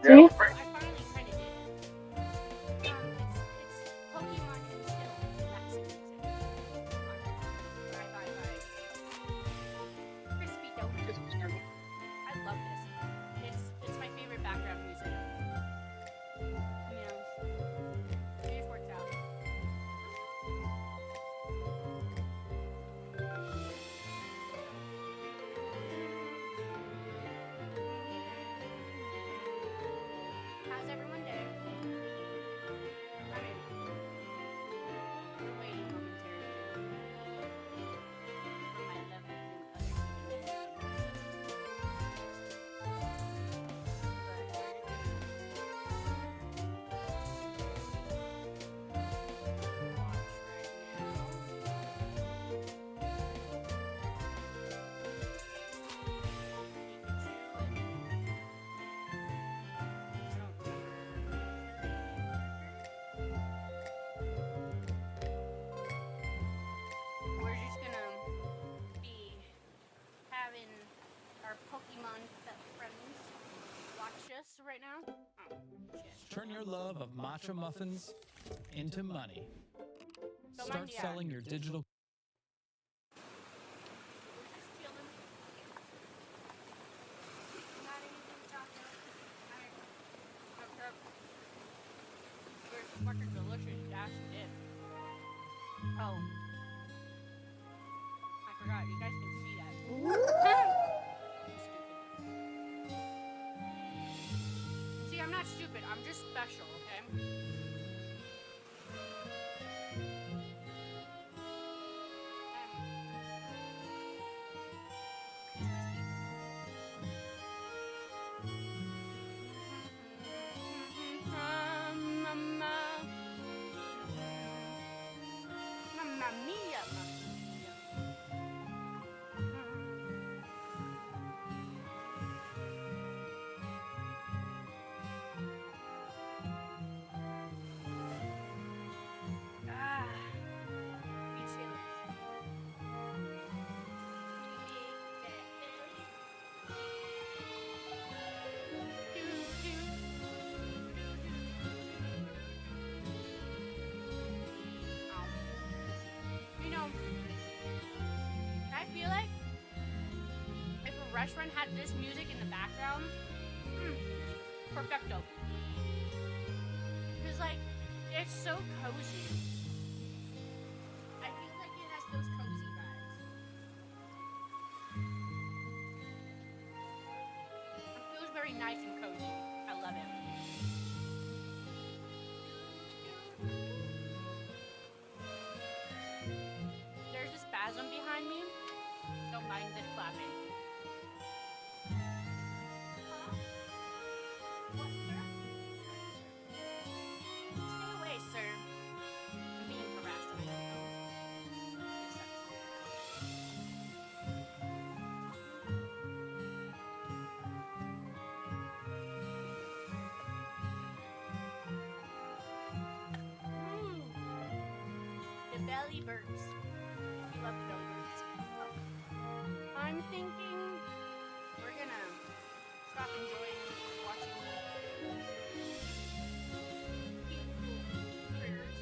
Well, See? I finally kind of did it. It's Pokemon Instill Vaccine Music. Bye. Crispy Donut. I love this. It's my favorite background music. You know, it just works out. How's everyone doing? I mean, we're waiting momentarily for my lovely new other human being to join us. But we're just gonna watch right now. Pikachu and I don't remember. We're just gonna be having our Pokemon friends watch us right now. Oh, shit. Turn your love of matcha muffins into money. Don't mind Start the ad. selling your digital. Just chilling. Not anything to talk about. Alright. It's fucking delicious ass dip. Oh. I forgot. You guys can see that. Stupid. See, I'm not stupid. I'm just special, okay? restaurant had this music in the background, perfecto. Because, like, it's so cozy. I feel like it has those cozy vibes. It feels very nice and cozy. I love it. There's a spasm behind me. Don't mind this clapping. What, sir? Stay away, sir. I'm being harassed right now. This sucks. The belly burps. We love belly burps. I'm thinking we're gonna stop enjoying watching cute critters.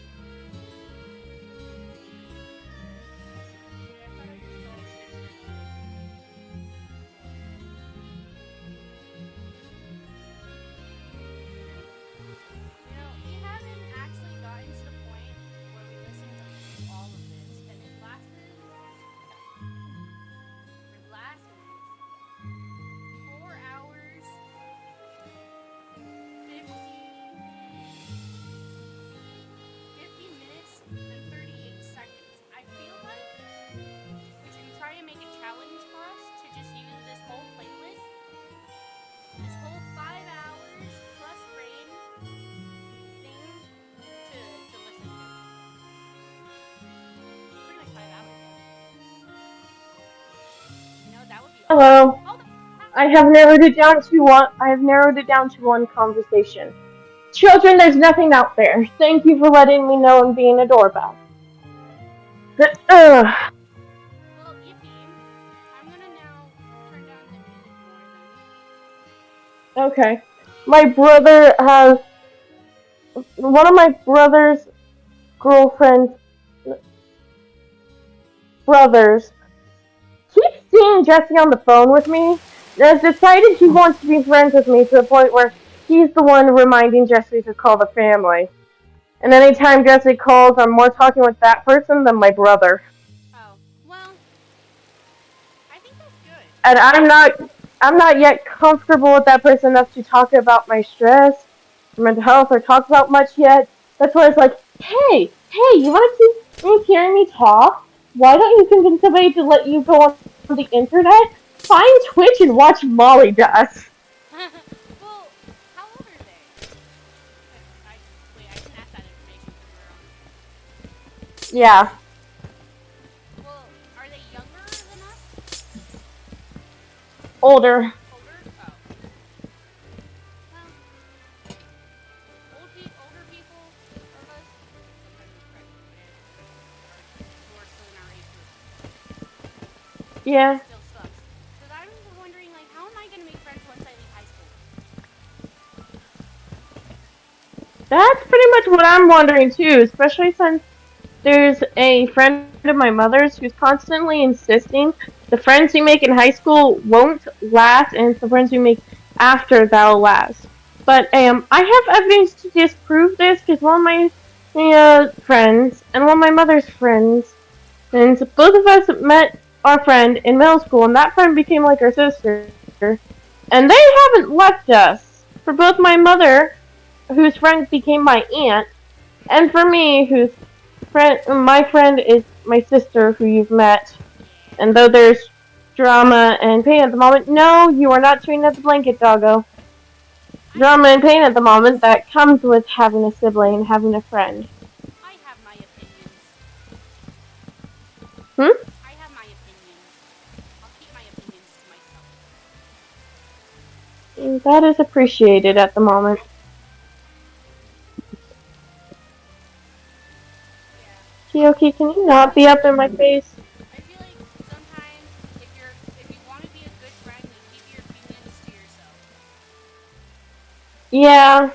Yeah, I thought I just saw a picture. You know, we haven't actually gotten to the point where we listen to all of this, and it lasted 4 hours, 50 minutes, and 38 seconds. I feel like we should try and make a challenge for us to just use this whole playlist, this whole 5 hours plus rain thing to listen to. Pretty much 5 hours. You know, that would be awesome. Hello. Oh, I have narrowed it down to one. I have narrowed it down to one conversation. Children, there's nothing out there. Thank you for letting me know and being a doorbell. well, yippee. I'm gonna now turn down the music more then. Okay. My brother has one of my brother's girlfriend's brothers keeps seeing Jesse on the phone with me and has decided he wants to be friends with me to the point where he's the one reminding Jesse to call the family. And anytime Jesse calls, I'm more talking with that person than my brother. Oh, well, I think that's good. And I'm not yet comfortable with that person enough to talk about my stress, or mental health, or talk about much yet. That's why it's like, hey, you want to keep hearing me talk? Why don't you convince somebody to let you go on the internet? Find Twitch and watch Molly does. Well, how old are they? Wait, I didn't ask that information for girl. Yeah, Well, are they younger than us? older. Older? Oh. Well, older people of us sometimes we try to fit who are still in our age group. Yeah, It still sucks. Because I'm wondering, like, how am I going to make friends once I leave high school? that's pretty much what I'm wondering too, especially since there's a friend of my mother's who's constantly insisting the friends you make in high school won't last, and it's the friends you make after that'll last. But I have evidence to disprove this because one of my friends and one of my mother's friends, and both of us met our friend in middle school, and that friend became like our sister. And they haven't left us. For both my mother, whose friend became my aunt, and for me, whose my friend is my sister who you've met. And though there's drama and pain at the moment, no, you are not chewing at the blanket, doggo. Drama and pain at the moment that comes with having a sibling and having a friend. I have my opinions. Hmm? I have my opinions. I'll keep my opinions to myself. That is appreciated at the moment. Yeah. Kyoki, can you not be up in my face? I feel like sometimes if you want to be a good friend, you keep your opinions to yourself. Yeah.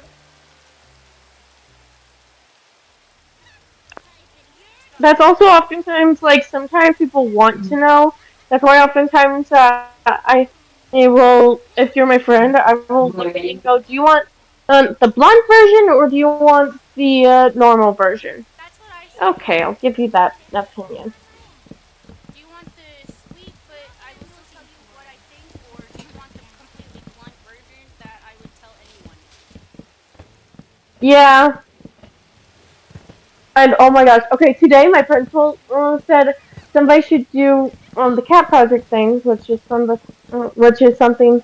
That's also oftentimes, like, sometimes people want to know. That's why oftentimes I Hey, well, if you're my friend, I will look at you and go, do you want the blunt version or do you want the normal version? That's what I said. Okay, I'll give you that opinion. Do you want the sweet, but I will still tell you what I think, or do you want the completely blunt version that I would tell anyone? Yeah, and oh my gosh. Okay, today my principal said somebody should do the cat project things, which is something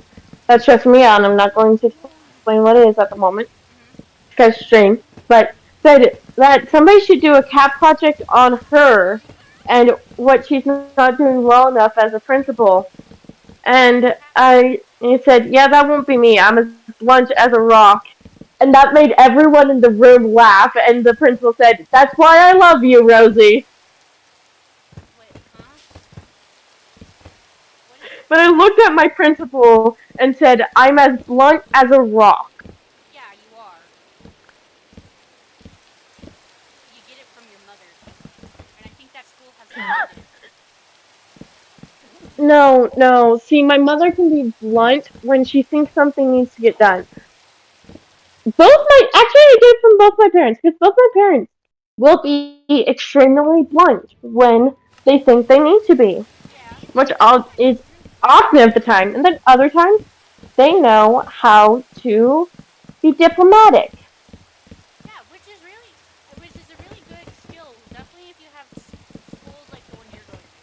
that stressed me out. And I'm not going to explain what it is at the moment Mm-hmm. because stream, but said that somebody should do a cat project on her and what she's not doing well enough as a principal. And he said, yeah, that won't be me. I'm as blunt as a rock. And that made everyone in the room laugh. And the principal said, that's why I love you, Rosie. Wait, huh? What is? But I looked at my principal and said, I'm as blunt as a rock. Yeah, you are. You get it from your mother, and I think that school has learned it. No, no. See, my mother can be blunt when she thinks something needs to get done. Actually, I get it from both my parents, because both my parents will be extremely blunt when they think they need to be, Yeah. is often of the time. And then other times, they know how to be diplomatic. Yeah, which is a really good skill. Definitely if you have schools like the one you're going to.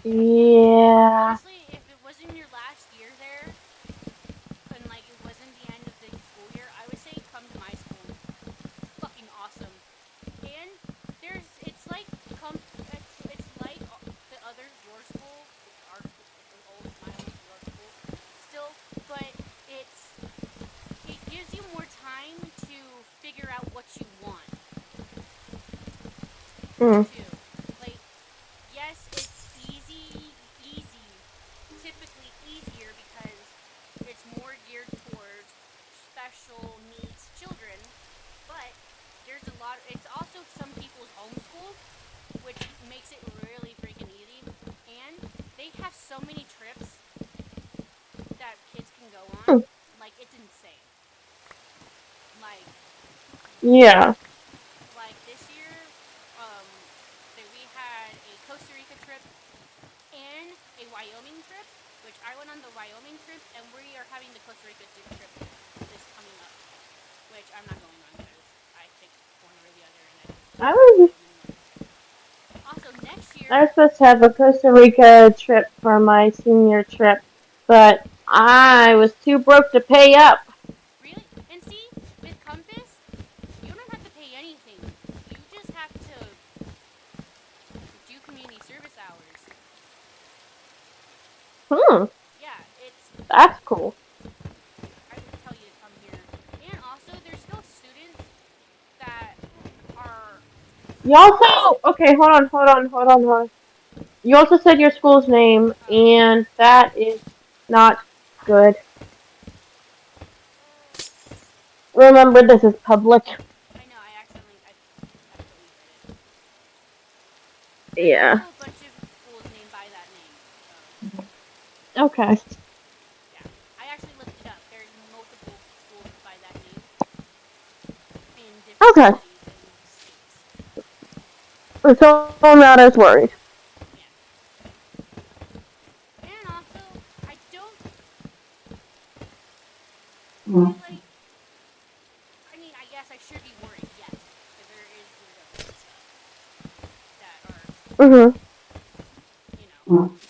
Yeah. Honestly, if it wasn't your last year there, and like it wasn't the end of the school year, I would say come to my school. It's fucking awesome. And it's like it's like the other your school, our school, my old your school, still, but it gives you more time to figure out what you want Mm. too. Like yes, it's easy, typically easier because it's more geared towards special needs children, but there's a lot. It's also some people's homeschool, which makes it really freaking easy. And they have so many trips that kids can go on. Mm. Like it's insane. Like Yeah. like this year, um, that we had a Costa Rica trip and a Wyoming trip, which I went on the Wyoming trip, and we are having the Costa Rica trip this coming up, which I'm not going on because I picked one or the other, and I just I like the was Wyoming one. Also, next I year, was supposed to have a Costa Rica trip for my senior trip, but I was too broke to pay up. really, and see, with Compass, you don't have to pay anything. You just have to do community service hours. Hmm, Yeah, it's that's cool. I would tell you to come here. And also, there's still students that are You also okay, hold on. You also said your school's name, and that is not good. Remember, this is public. I know I deleted it. There's Yeah. also a bunch of schools named by that name. So Okay. yeah, I actually looked it up. There's multiple schools by that name in different Okay. cities and states. So I'm not as worried. Yeah, and also I don't feel like. I mean, I guess I should be worried. Yes, because there is weirdos and stuff that are, Mhm.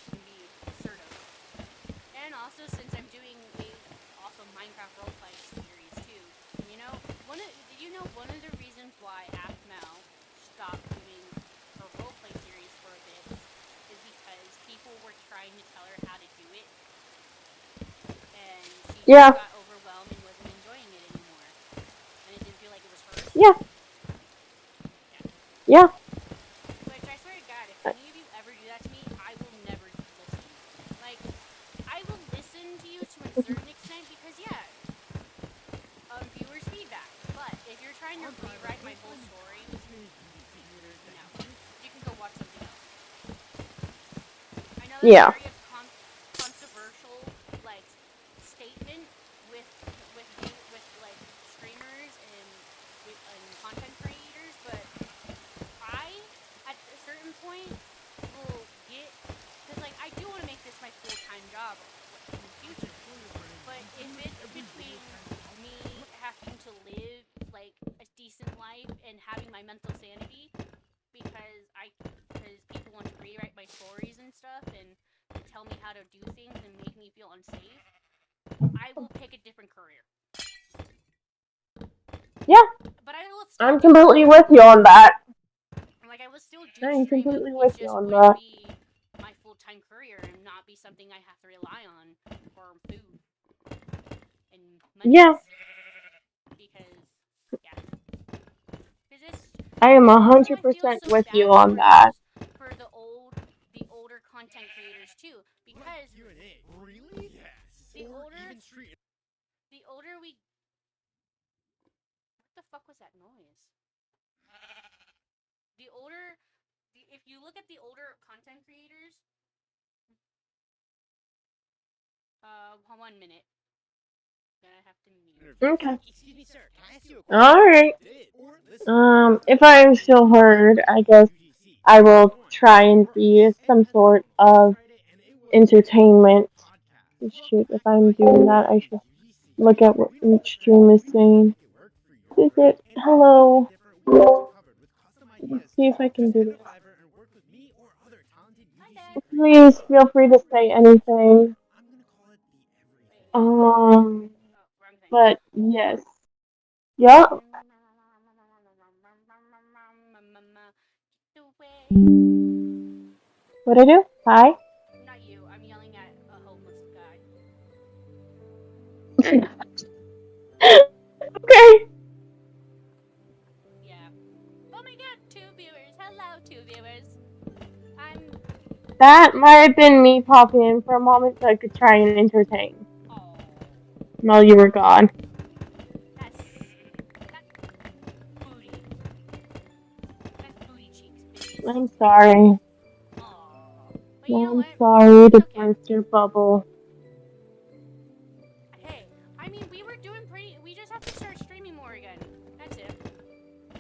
can be assertive. And also, since I'm doing a also Minecraft roleplay series too, you know, did you know one of the reasons why Aphmau stopped doing her roleplay series for a bit is because people were trying to tell her how to do it, and she just Yeah. got overwhelmed and wasn't enjoying it anymore, and it didn't feel like it was hers. Yeah. Yeah. Yeah. Which I swear to God, if any of you ever do that to me, I will never listen. Like, I will listen to you to a certain extent because yeah, viewers' feedback. But if you're trying to rewrite my whole story, no. You can go watch something else. I know that's Yeah. very my mental sanity because people want to rewrite my stories and stuff and tell me how to do things and make me feel unsafe, I will pick a different career. Yeah, But I will still I'm do completely streaming. with you on that. Like I will still do I'm streaming. completely It with you just on wouldn't that. be my full-time career and not be something I have to rely on for food and Yeah, monies. Because yeah, because it's I am also I feel 100% so with you bad on that. for the older content creators too because Really? Yes. the older the older we what the fuck was that noise? The older if you look at the older content creators, 1 minute. Then I have to mute. Okay. Excuse me, sir. Can I ask you a All question? right. Listen, If I am still heard, I guess I will try and be some sort of entertainment. Shoot, if I'm doing that, I should look at what each stream is saying. Is it hello? Let's see if I can do this. Hi there. Please feel free to say anything. Oh, wrong thing. But yes. Yup. Get away. What I do? Hi. Not you. I'm yelling at a homeless guy. Okay. Yeah. Oh my god, 2 viewers. Hello, 2 viewers. I'm. That might have been me popping in for a moment so I could try and entertain Oh. while you were gone. That's booty. That's booty cheeks, bitches. I'm sorry. Oh. But you know I'm what? sorry It's to okay. burst your bubble. Hey, I mean, we were doing pretty. We just have to start streaming more again. That's it.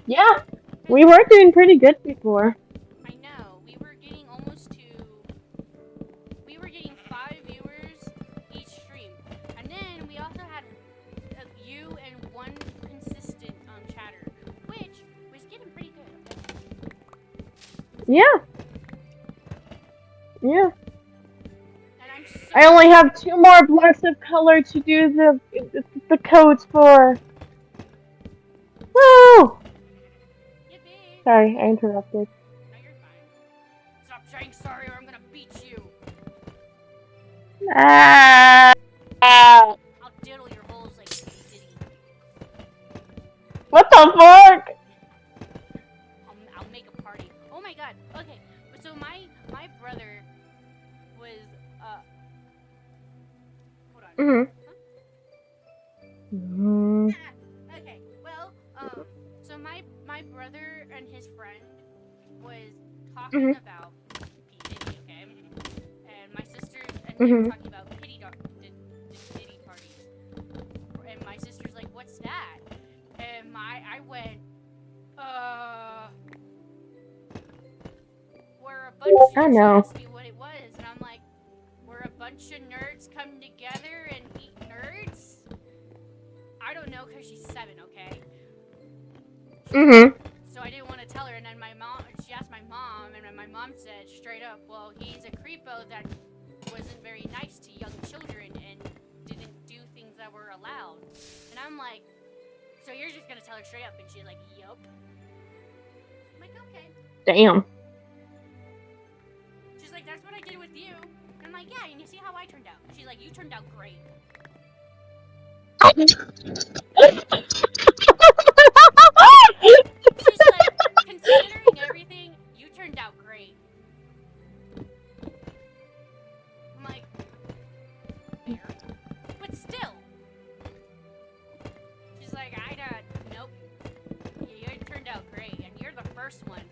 Yeah, we were doing pretty good before. I know. We were getting almost to. We were getting 5 viewers each stream, and then we also had you and one consistent chatter, which was getting pretty good. Okay? Yeah. Yeah. And I'm so. I only have 2 more blocks of color to do the codes for. Woo! Yippee! Sorry, I interrupted. No, you're fine. Stop saying sorry, or I'm gonna beat you. Ah. I'll diddle your holes like Diddy. What the fuck? I'll make a party. Oh my god. Okay. So my brother was hold on. Mhm. Huh? Mhm. Okay. Well, so my brother and his friend was talking Mhm. about P Diddy, okay? And my sisters and they were Mhm. talking about Diddy parties. And my sister's like, "What's that?" And I went, uh where a bunch I she know. asked me what it was, and I'm like, where a bunch of nerds come together and eat nerds? I don't know, cause she's 7, okay? Mhm. So I didn't want to tell her, and then she asked my mom, and then my mom said straight up, well, he's a creepo that wasn't very nice to young children and didn't do things that were allowed. And I'm like, so you're just gonna tell her straight up? And she's like, yup. I'm like, okay. Damn. She's like, that's what I did with you. And I'm like, yeah, and you see how I turned out? She's like, you turned out great. She's like, considering everything, you turned out great. I'm like, fair. But still. She's like, nope. You turned out great, and you're the first one.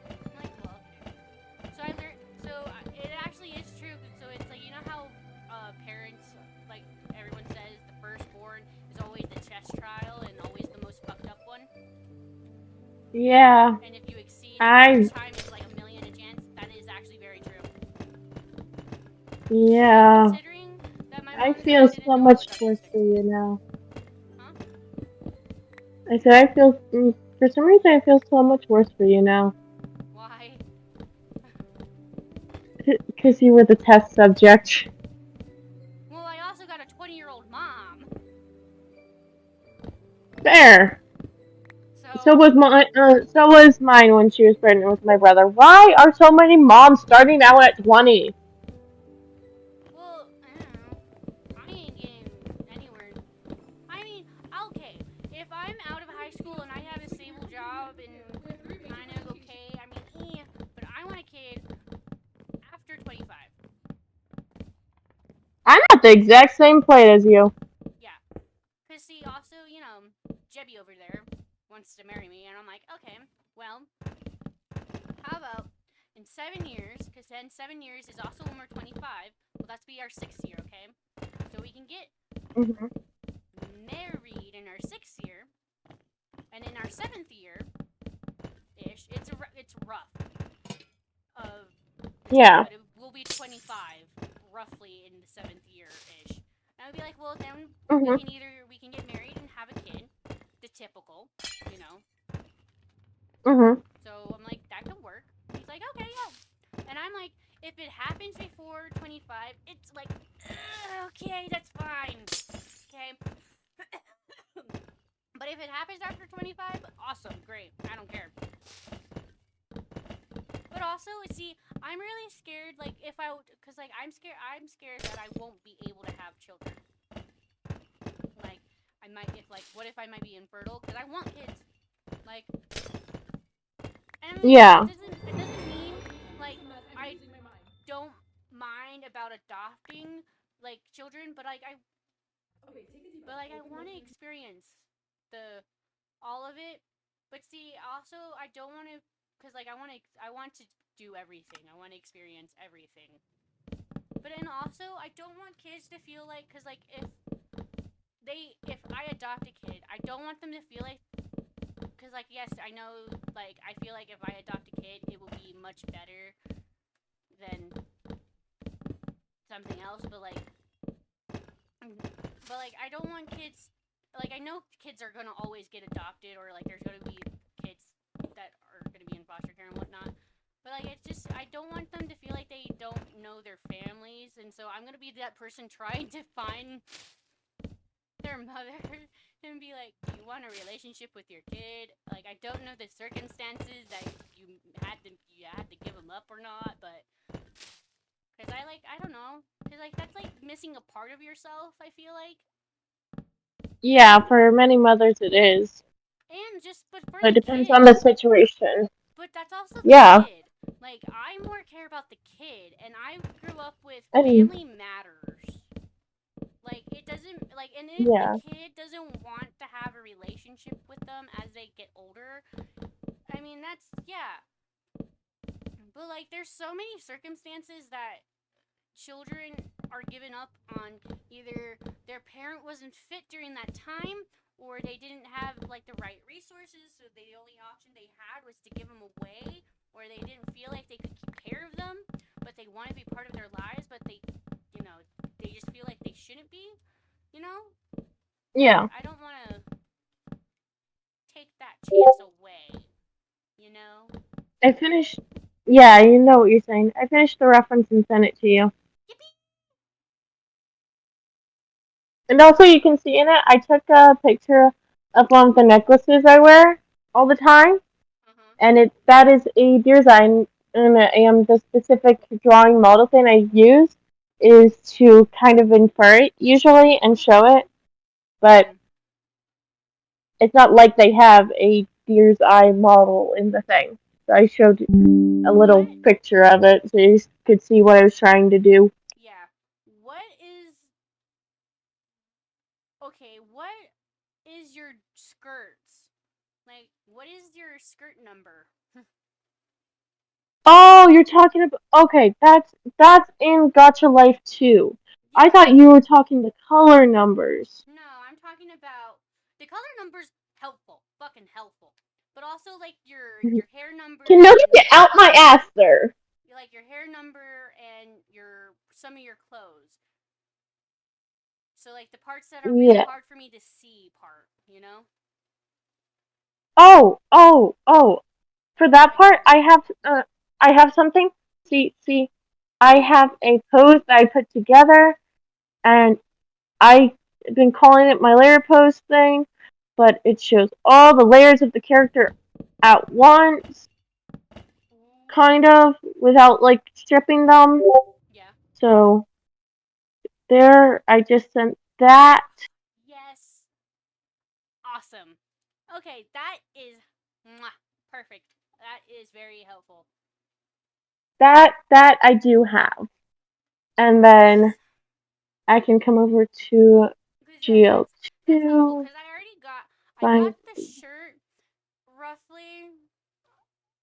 I'm like, well, okay. So I learned, it actually is true. So it's like, you know how parents, like everyone says, the firstborn is always the chest trial and always the most fucked up one? Yeah. And if you exceed I. first time, it's like a million a chance. That is actually very true. Yeah. Considering that my I mom and feel dad didn't so know I was much worse autistic. for you now. Huh? I said I feel. For some reason, I feel so much worse for you now. Why? Because you were the test subject. Well, I also got a 20-year-old mom. Fair. So So, was mine. So was mine when she was pregnant with my brother. Why are so many moms starting out at 20? well, I don't know. I ain't getting anywhere. I mean, okay, if I'm out of high school and I have a stable job and kind of okay, I mean, but I want a kid after 25. I'm at the exact same plate as you. Yeah. Because, see, also, Jebby over there wants to marry me, and I'm like, okay, well, how about in 7 years, because then 7 years is also when we're 25, well, that's be our 6th year, okay? So we can get Hmm. married in our 6th year, and in our 7th year ish, it's rough of the time, Yeah. but it will be 25 roughly in the 7th year ish. And I would be like, well, then Hmm. we can get married and have a kid, the typical, you know. Hmm. So I'm like, that could work. He's like, okay, yeah. And I'm like, if it happens before 25, it's like, okay, that's fine. Okay. But if it happens after 25, awesome, great. I don't care. But also, see, I'm really scared. Like, cause like I'm scared. I'm scared that I won't be able to have children. Like, I might, if like, what if I might be infertile? Cause I want kids. Like, and Yeah. it doesn't mean like I don't mind about adopting like children, but like I want to experience the all of it. But see, also I don't want to, cause like I want to do everything. I want to experience everything. But and also I don't want kids to feel like, cause like if I adopt a kid, I don't want them to feel like, cause like yes, I know, like I feel like if I adopt a kid, it will be much better than something else. But like I don't want kids. Like I know kids are gonna always get adopted, or like there's gonna be kids that are gonna be in foster care and whatnot. But like it's just I don't want them to feel like they don't know their families, and so I'm gonna be that person trying to find their mother and be like, "Do you want a relationship with your kid?" Like I don't know the circumstances that you had to give them up or not, but because I don't know, because like that's like missing a part of yourself. I feel like. Yeah, for many mothers it is. And just, but for But the it depends on kid. the situation. But that's also the Yeah. kid. Like, I more care about the kid, and I grew up with And family matters. Like, it doesn't, like, and if the yeah. kid doesn't want to have a relationship with them as they get older, I mean, that's, yeah. But, like, there's so many circumstances that children are given up on. Either their parent wasn't fit during that time, or they didn't have like the right resources, so the only option they had was to give them away, or they didn't feel like they could keep care of them, but they want to be part of their lives, but you know they just feel like they shouldn't be, you know. Like Yeah. I don't want to take that chance away, you know. I finished. Yeah, you know what you're saying. I finished the reference and sent it to you. Yippee! And also, you can see in it, I took a picture of one of the necklaces I wear all the time, Uh-huh. and that is a design, and the specific drawing model thing I use is to kind of infer it usually and show it, but Mm. it's not like they have a deer's eye model in the thing. So I showed a little What? picture of it so you could see what I was trying to do. Yeah. What is okay? What is your skirts? Like, what is your skirt number? Oh, you're talking about okay, that's in Gotcha Life too. I Yeah. thought you were talking the color numbers. No, I'm talking about the color numbers. Helpful, fucking helpful. But also like your hair Can number nobody and get out my ass there? like your hair number and your some of your clothes. So like the parts that are really Yeah. hard for me to see part, you know? oh. For that part, I have something. See, I Oh, have a pose that I put together, and I've been calling it my layer pose thing, but it shows all the layers of the character at once, kind of, without like stripping them. yeah. So there, I just sent that. Yes. Awesome. Okay, that is mwah, perfect. That is very helpful. That I do have, and then I can come over to Cause yeah, that's helpful. GL2. Cause I got Find the shirt roughly.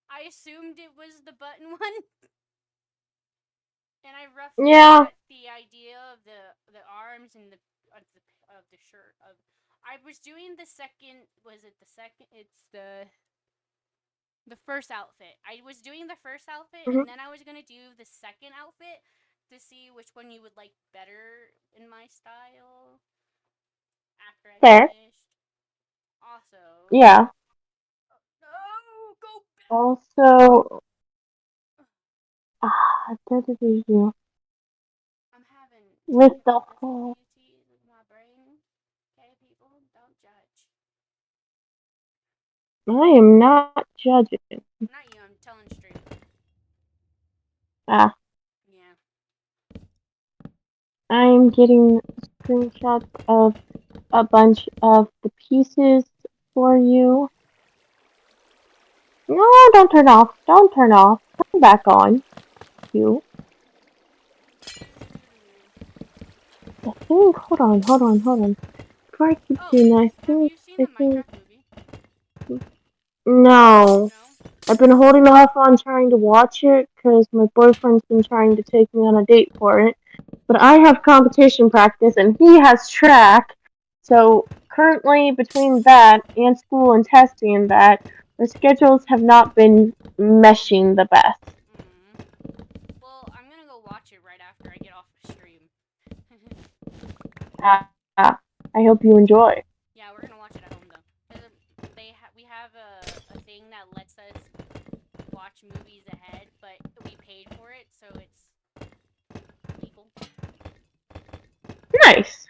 I assumed it was the button one, and I roughly yeah. got the idea of the arms and of the shirt. Of I was doing the second. Was it the second? It's the first outfit. I was doing the first outfit, Mhm. and then I was gonna do the second outfit to see which one you would like better in my style after I Fair. finished. Also, Yeah. no, go back. Also, ah, da-da-da-da. I'm having With the whole, difficulties with my brain. Okay, people, don't judge. I am not judging. Not you. I'm telling straight. Ah, Yeah. I'm getting screenshots of a bunch of the pieces for you. No, don't turn off. Don't turn off. Come back on. You. I think. Hold on. Before I keep Oh, doing that, have you seen I the think. Minecraft movie? No. No. I've been holding off on trying to watch it because my boyfriend's been trying to take me on a date for it. But I have competition practice and he has track. So currently, between that and school and testing and that, our schedules have not been meshing the best. Well, I'm gonna go watch it right after I get off the stream. Ah, I hope you enjoy. Yeah, we're gonna watch it at home though. 'Cause we have a thing that lets us watch movies ahead, but we paid for it, so it's legal. Nice.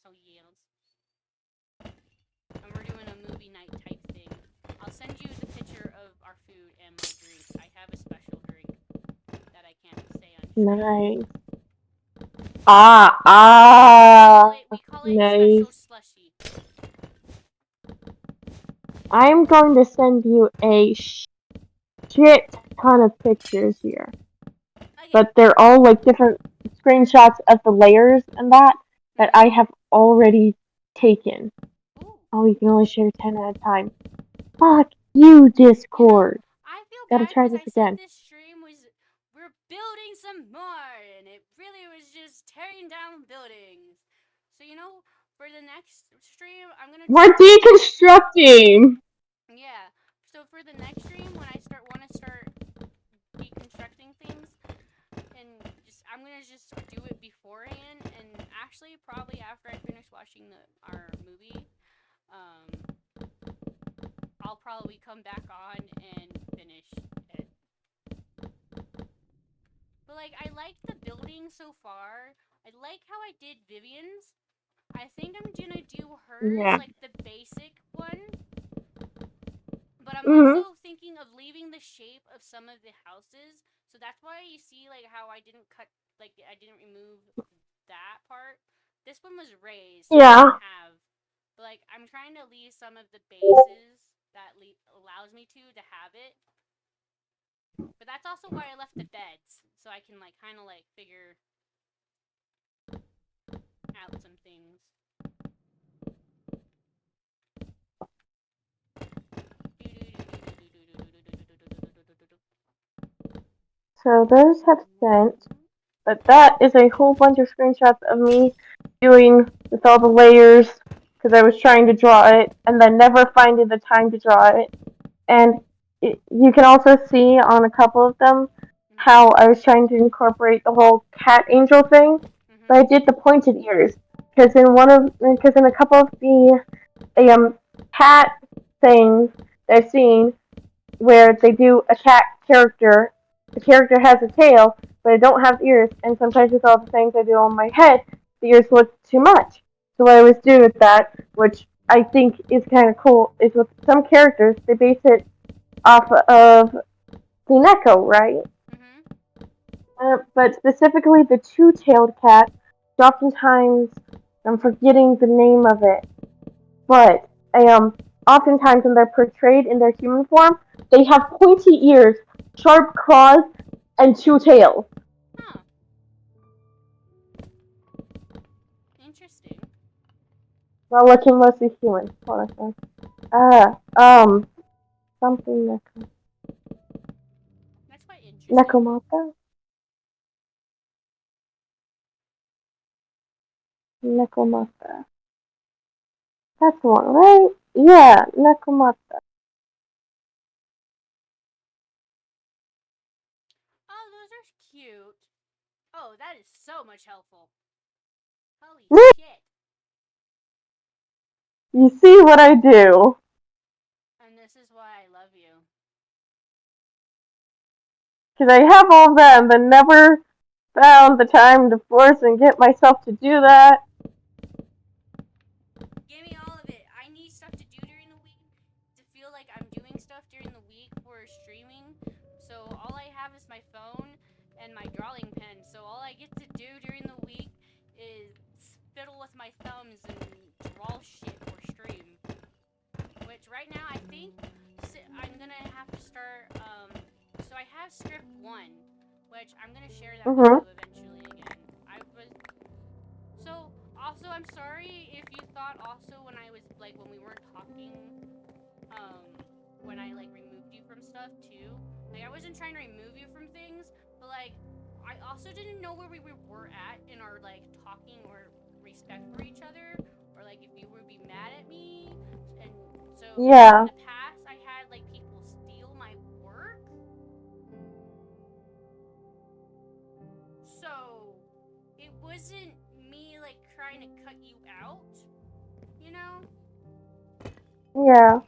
So yields. And we're doing a movie night type thing. I'll send you the picture of our food and my drink. I have a special drink that I can't say on stream. Nice. We call it Nice. special slushy. I'm going to send you a shit ton of pictures here. Okay. But they're all like different screenshots of the layers and that I have already taken. Ooh. Oh, you can only share 10 at a time. Fuck you, You know, Discord. I feel Gotta bad try because this I said again. this stream was we're building some more, and it really was just tearing down buildings. So for the next stream, I'm gonna We're try. deconstructing! Yeah. So for the next stream, when I want to start deconstructing things, and I'm gonna just do it beforehand, and actually probably after I finish watching our movie, um, I'll probably come back on and finish it. But like, I like the building so far. I like how I did Vivian's. I think I'm gonna do hers, Yeah. like the basic one. But I'm Mm-hmm. also thinking of leaving the shape of some of the houses. So that's why you see like how I didn't I didn't remove that part. This one was raised, so I Yeah. didn't have. But like, I'm trying to leave some of the bases that allows me to have it. But that's also why I left the beds, so I can like kind of like figure out some things. So those have sent. But that is a whole bunch of screenshots of me doing with all the layers because I was trying to draw it and then never finding the time to draw it. And you can also see on a couple of them how I was trying to incorporate the whole cat angel thing. But I did the pointed ears because in a couple of the cat things that I've seen where they do a cat character. The character has a tail, but I don't have ears, and sometimes with all the things I do on my head, the ears look too much. So what I was doing with that, which I think is kind of cool, is with some characters, they base it off of the Neko, right? But specifically the two-tailed cat, oftentimes I'm forgetting the name of it, but oftentimes when they're portrayed in their human form, they have pointy ears, sharp claws, and two tails. Huh. Interesting. While looking mostly human. Hold on. Something That's quite interesting. Nekomata? Nekomata. That's the one, right? Yeah, Nekomata. Oh, those are cute. Oh, that is so much helpful. Holy shit. You see what I do? And this is why I love you. Because I have all that, but never found the time to force and get myself to do that. Give me all of it. I need stuff to do during the week to feel like I'm doing stuff during the week for streaming. So all I have is my phone and my drawing pen. So all I get to do during the week is fiddle with my thumbs and draw shit for stream. Which right now I think I'm gonna have to start. So I have script 1, which I'm gonna share that with you eventually again. So also I'm sorry if you thought also when I was like when we weren't talking, when I like removed you from stuff too. Like I wasn't trying to remove you from things, but like I also didn't know where we were at in our like talking or respect for each other, or like if you would be mad at me. And so Yeah. in the past I had like people steal my work. So it wasn't me like trying to cut you out, you know? Yeah.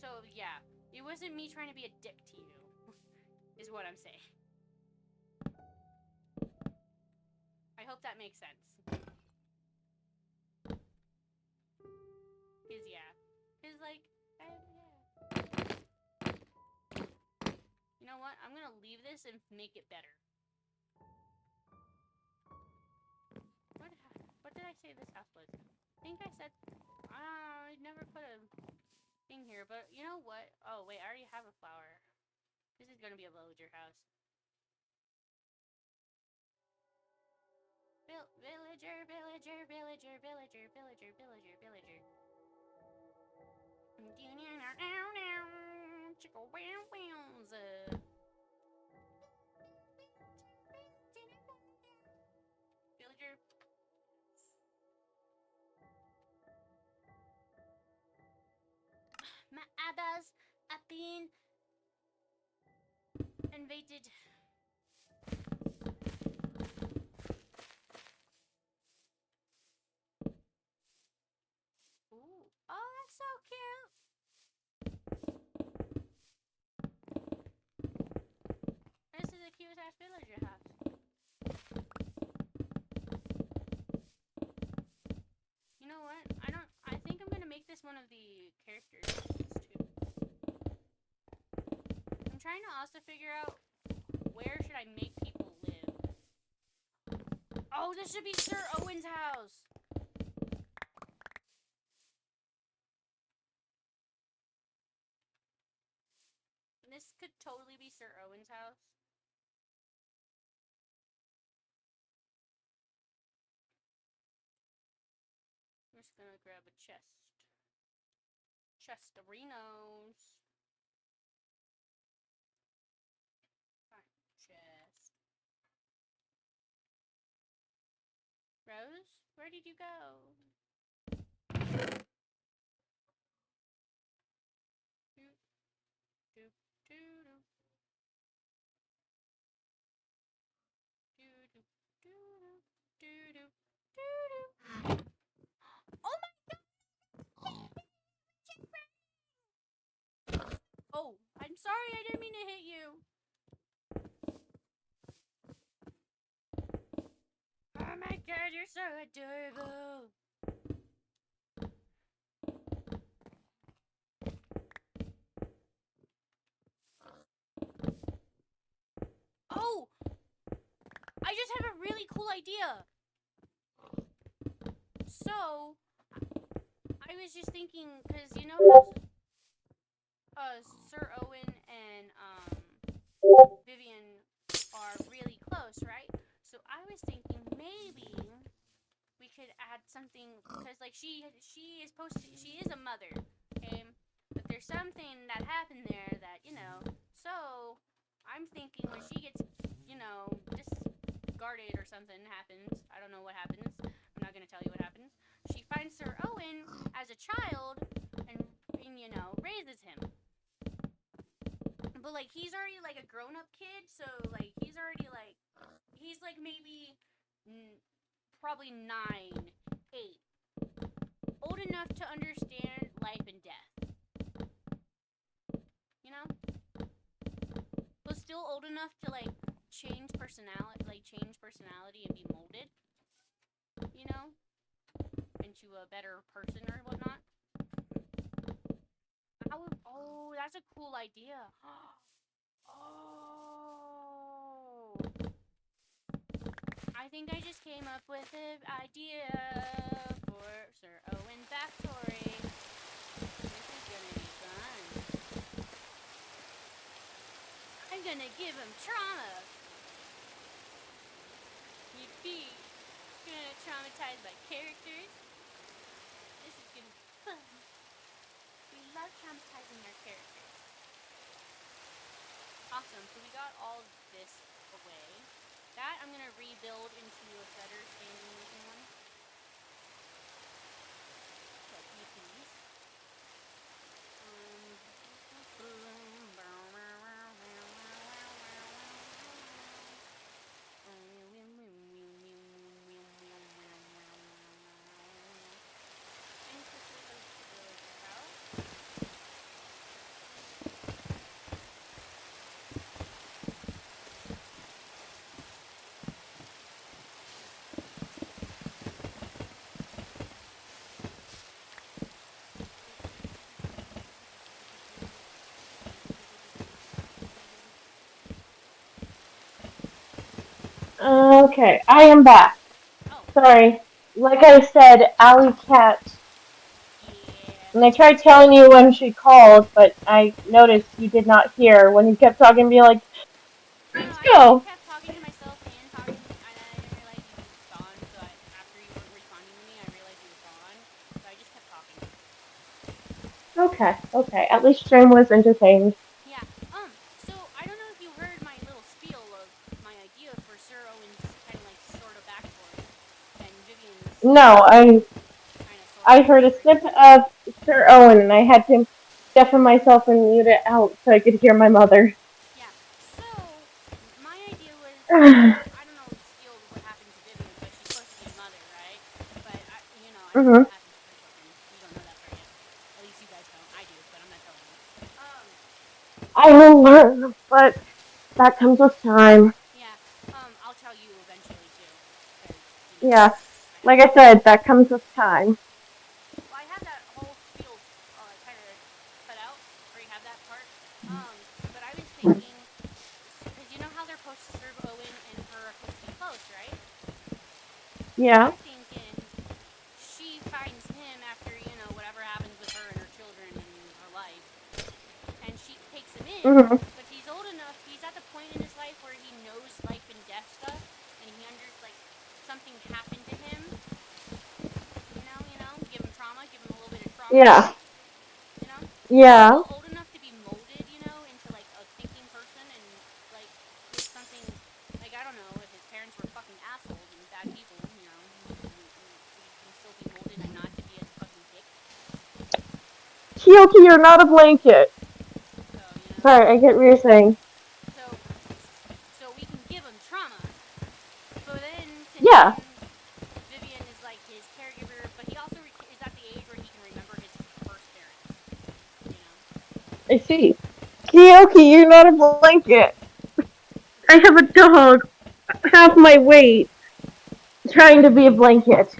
So yeah, it wasn't me trying to be a dick to you, is what I'm saying. I hope that makes sense. Cause yeah, cause like, yeah. You know what? I'm gonna leave this and make it better. What did I say this house was? I think I said, I never put a thing here, but you know what? Oh wait, I already have a flower. This is gonna be a villager house. Villager, villager, villager, villager, villager, villager, villager. Chickle wow wows. Villager. My eyeballs are being invaded. Ooh. Oh, that's so cute. This is a cute ass villager house. You know what? I think I'm gonna make this one of the characters too. I'm trying to also figure out where should I make people live. Oh, this should be Sir Owen's house. This could totally be Sir Owen's house. I'm just gonna grab a chest. Chesterinos. Fine. Chest. Rose, where did you go? Doop, doop, doop, doop, doop, doop, doop, doop, doop. Oh my god! mean to hit you. Oh my god, you're so adorable. Oh, I just have a really cool idea. So, I was just thinking, because you know how Sir Owen and Vivian are really close, right? So I was thinking maybe we could add something, because like she is she is a mother, okay? But there's something that happened there that So I'm thinking when she gets discarded or something happens, I don't know what happens. I'm not gonna tell you what happens. She finds Sir Owen as a child and raises him. But like he's already like a grown up kid, so like he's already like maybe probably 9, 8, old enough to understand life and death. You know, but still old enough to like change personality and be molded. You know, into a better person or whatnot. Oh, that's a cool idea. Oh. I think I just came up with an idea for Sir Owen's backstory. This is gonna be fun. I'm gonna give him trauma. Yippee. Gonna traumatize my characters. This is gonna be fun. We love traumatizing our characters. Awesome. So we got all of this away. That I'm gonna rebuild into a better standing looking one. Like these. Okay, I am back. Oh, Sorry. Like I said, Alley Cat. yeah. And I tried telling you when she called, but I noticed you did not hear when you kept talking, be like, No, let's I go. kept talking to myself and talking, and I didn't realize you was gone. So after you weren't responding to me, I realized you was gone. So I just kept talking. Okay, okay. At least Stream was entertained. Yeah. So I don't know if you heard my little spiel of my idea for Sir Owen's kind of like sort of backstory, and Vivian's No, kind of sort of I heard a backstory. snippet of Sir Owen, and I had to deafen myself and mute it out so I could hear my mother. Yeah. So my idea was, I don't know the spiel of what happened to Vivian, but she's supposed to be a mother, right? But I don't know Mhm. what happened to her children. You don't know that part yet. At least you guys don't. I do, but I'm not telling you. I will learn, but that comes with time. Yeah. I'll tell you eventually too, because Yeah, I have like to. I said, that comes with time. Well, I have that whole spiel kind of cut out. Where you have that part. But I was thinking, because you know how they're supposed to serve Owen and her are supposed to be close, right? Yeah. I'm thinking she finds him after whatever happens with her and her children and her life, and she takes him in. Mhm. But he's old enough. He's at the point in his life where he knows life and death stuff, and he like something happened to him. Give him trauma, give him a little bit of trauma. Yeah. But he's Yeah. still old enough to be molded, into like a thinking person and like with something like I don't know if his parents were fucking assholes and bad people, he can still be molded and not to be a fucking dick. Kyoki, you're not a blanket. So Sorry, I get what you're saying. so so we can give him trauma. But then since Yeah, Vivian is like his caregiver, but he also is at the age where he can remember his first parents. You know. I see. Kyoki, you're not a blanket. I have a dog half my weight trying to be a blanket.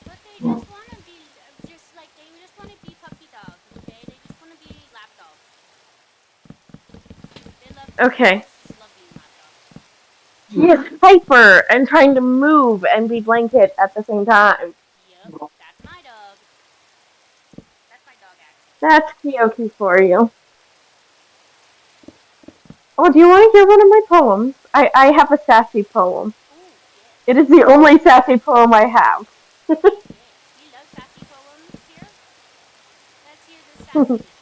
But they just want to be, just like, they just want to be puppy dogs, okay? They just want to be lap dogs. They love, puppy Okay. dogs just love being lap dogs. He is hyper and trying to move and be blanket at the same time. Yep, that's my dog. That's my dog action. That's Kyoki for you. Oh, do you want to hear one of my poems? I have a sassy poem. Ooh, yes. It is the only sassy poem I have. Yes. We love sassy poems here. Let's hear the sassiness.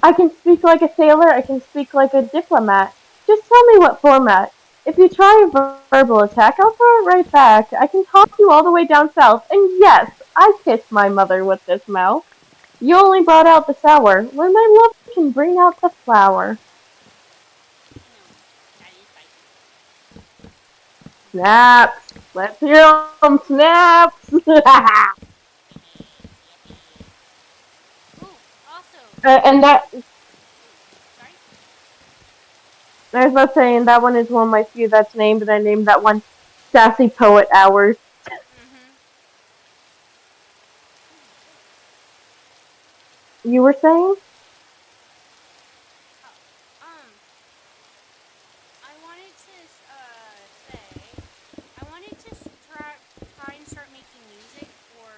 I can speak like a sailor, I can speak like a diplomat. Just tell me what format. If you try a verbal attack, I'll throw it right back. I can talk you all the way down south, and yes, I kissed my mother with this mouth. You only brought out the sour, when my love can bring out the flower. That is spicy. Snaps! Let's hear 'em, snaps! Ooh, also, And that, sorry? I was about saying that one is one of my few that's named, and I named that one Sassy Poet Hours. Mm-hmm. You were saying? Oh, I wanted to say, I wanted to try and start making music for,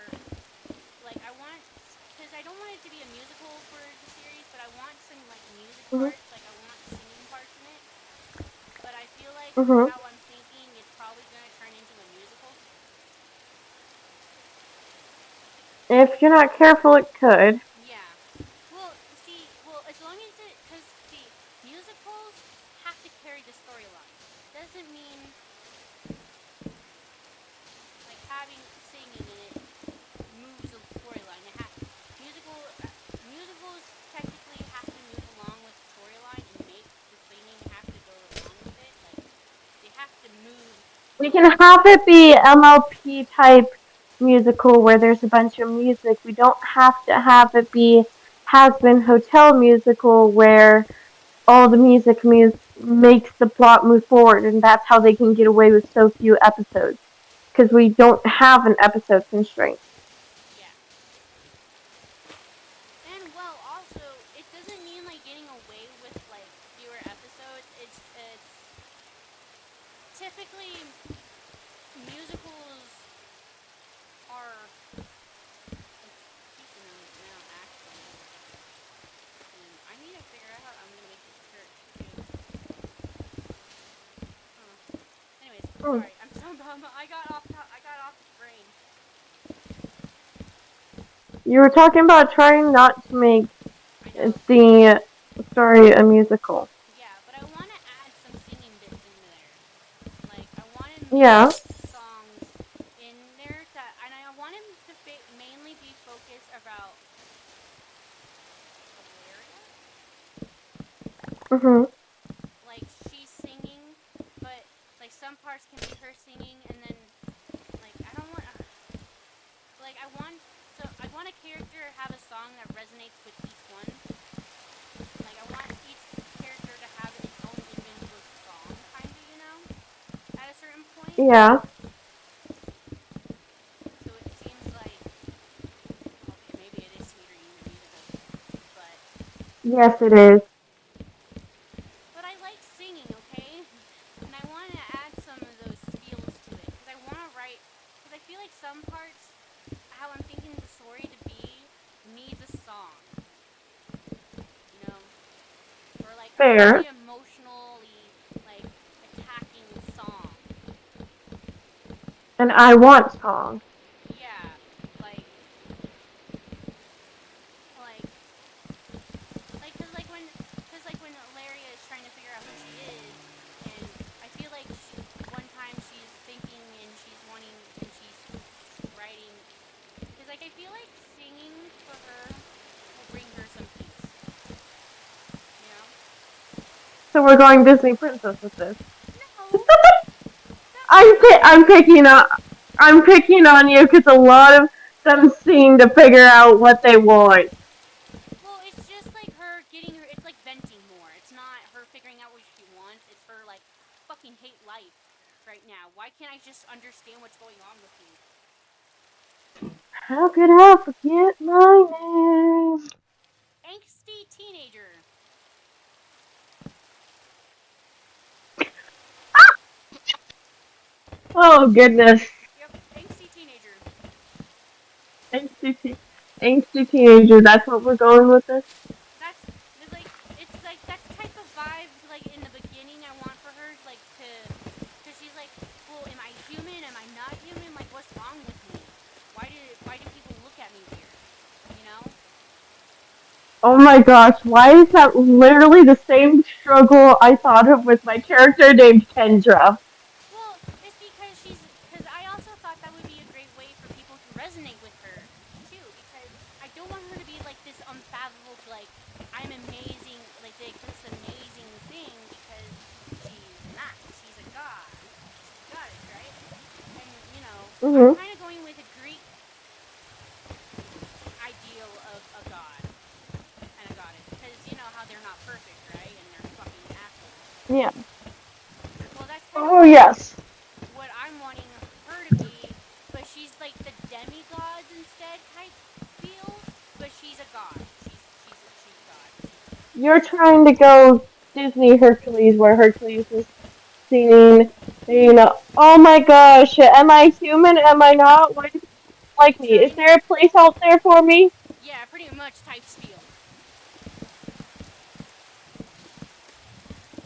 like, I want, because I don't want it to be a musical for the series, but I want some, like, music Mm-hmm. parts, like, I want singing parts in it. But I feel like Mm-hmm. how I'm thinking, it's probably going to turn into a musical. If you're not careful, it could. Yeah. Well, see, well, as long as it, because, see, musicals have to carry the storyline. Doesn't mean, like, having singing in it moves the storyline. Musical, musicals technically have to move along with the storyline and make the singing have to go along with it. Like, they have to move We can along. have it be MLP type musical where there's a bunch of music. We don't have to have it be Has Been Hotel musical where all the music makes the plot move forward, and that's how they can get away with so few episodes. Because we don't have an episode constraint. Yeah. And well, also, it doesn't mean like getting away with like fewer episodes. It's typically musicals are speaking of now actually, and I need to figure out how I'm gonna make this shirt too. Anyways, Mm. sorry, I'm so bummed. I got off the brain. You were talking about trying not to make I know. the story a musical. Yeah, but I want to add some singing bits in there. Like I want to make Yeah. songs in there that, and I want them to mainly be focused about Valeria. Mhm. Like she's singing, but like some parts can be her singing, and then like I don't want, like I want, so I want a character to have a song that resonates with each one. Like I want each character to have its own individual song, kind of, at a certain point. Yeah. So it seems like, okay, maybe it is sweeter even musical, but Yes, it is. I like singing, okay? And I want to add some of those feels to it because I want to write, because I feel like some parts, how I'm thinking the story to be, needs a song, you know, or like a really Fair. emotionally like attacking song. And I want song. Yeah, like like cause like when Alaria is trying to figure out who she is, and I feel like one time she's thinking and she's wanting and she's writing, cause like I feel like singing for her will bring her some peace, you know? So we're going Disney Princess with this. No, that's not. I'm I'm picking on you because a lot of them seem to figure out what they want. Well, it's just like her why can't I just understand what's going on with me? How could I forget my name? Angsty teenager. Oh goodness. Yep, angsty teenager. Angsty, angsty teenager. That's what we're going with this. That's like it's like that's the type of vibe like in the beginning I want for her like to, cause she's like, well, am I human? Am I not human? Like, what's wrong with me? Why do people look at me weird? You know? Oh my gosh, why is that literally the same struggle I thought of with my character named Kendra? Well, it's because I also thought that would be a great way for people to resonate with her, too, because I don't want her to be like this unfathomable, like, I'm amazing, like, this amazing thing, because she's not. She's a god. She's a goddess, right? And, I'm Hmm. kind of going with a Greek ideal of a god and a goddess, because you know how they're not perfect, right? And they're fucking assholes. Yeah. Well, that's kind of Oh yes. what I'm wanting her to be, but she's like the demigods instead type feel, but she's a god. She's God. You're trying to go Disney Hercules where Hercules is singing, oh my gosh, am I human? Am I not? Why does it like me? Is Trying to, there a place out there for me? yeah, pretty much type feel,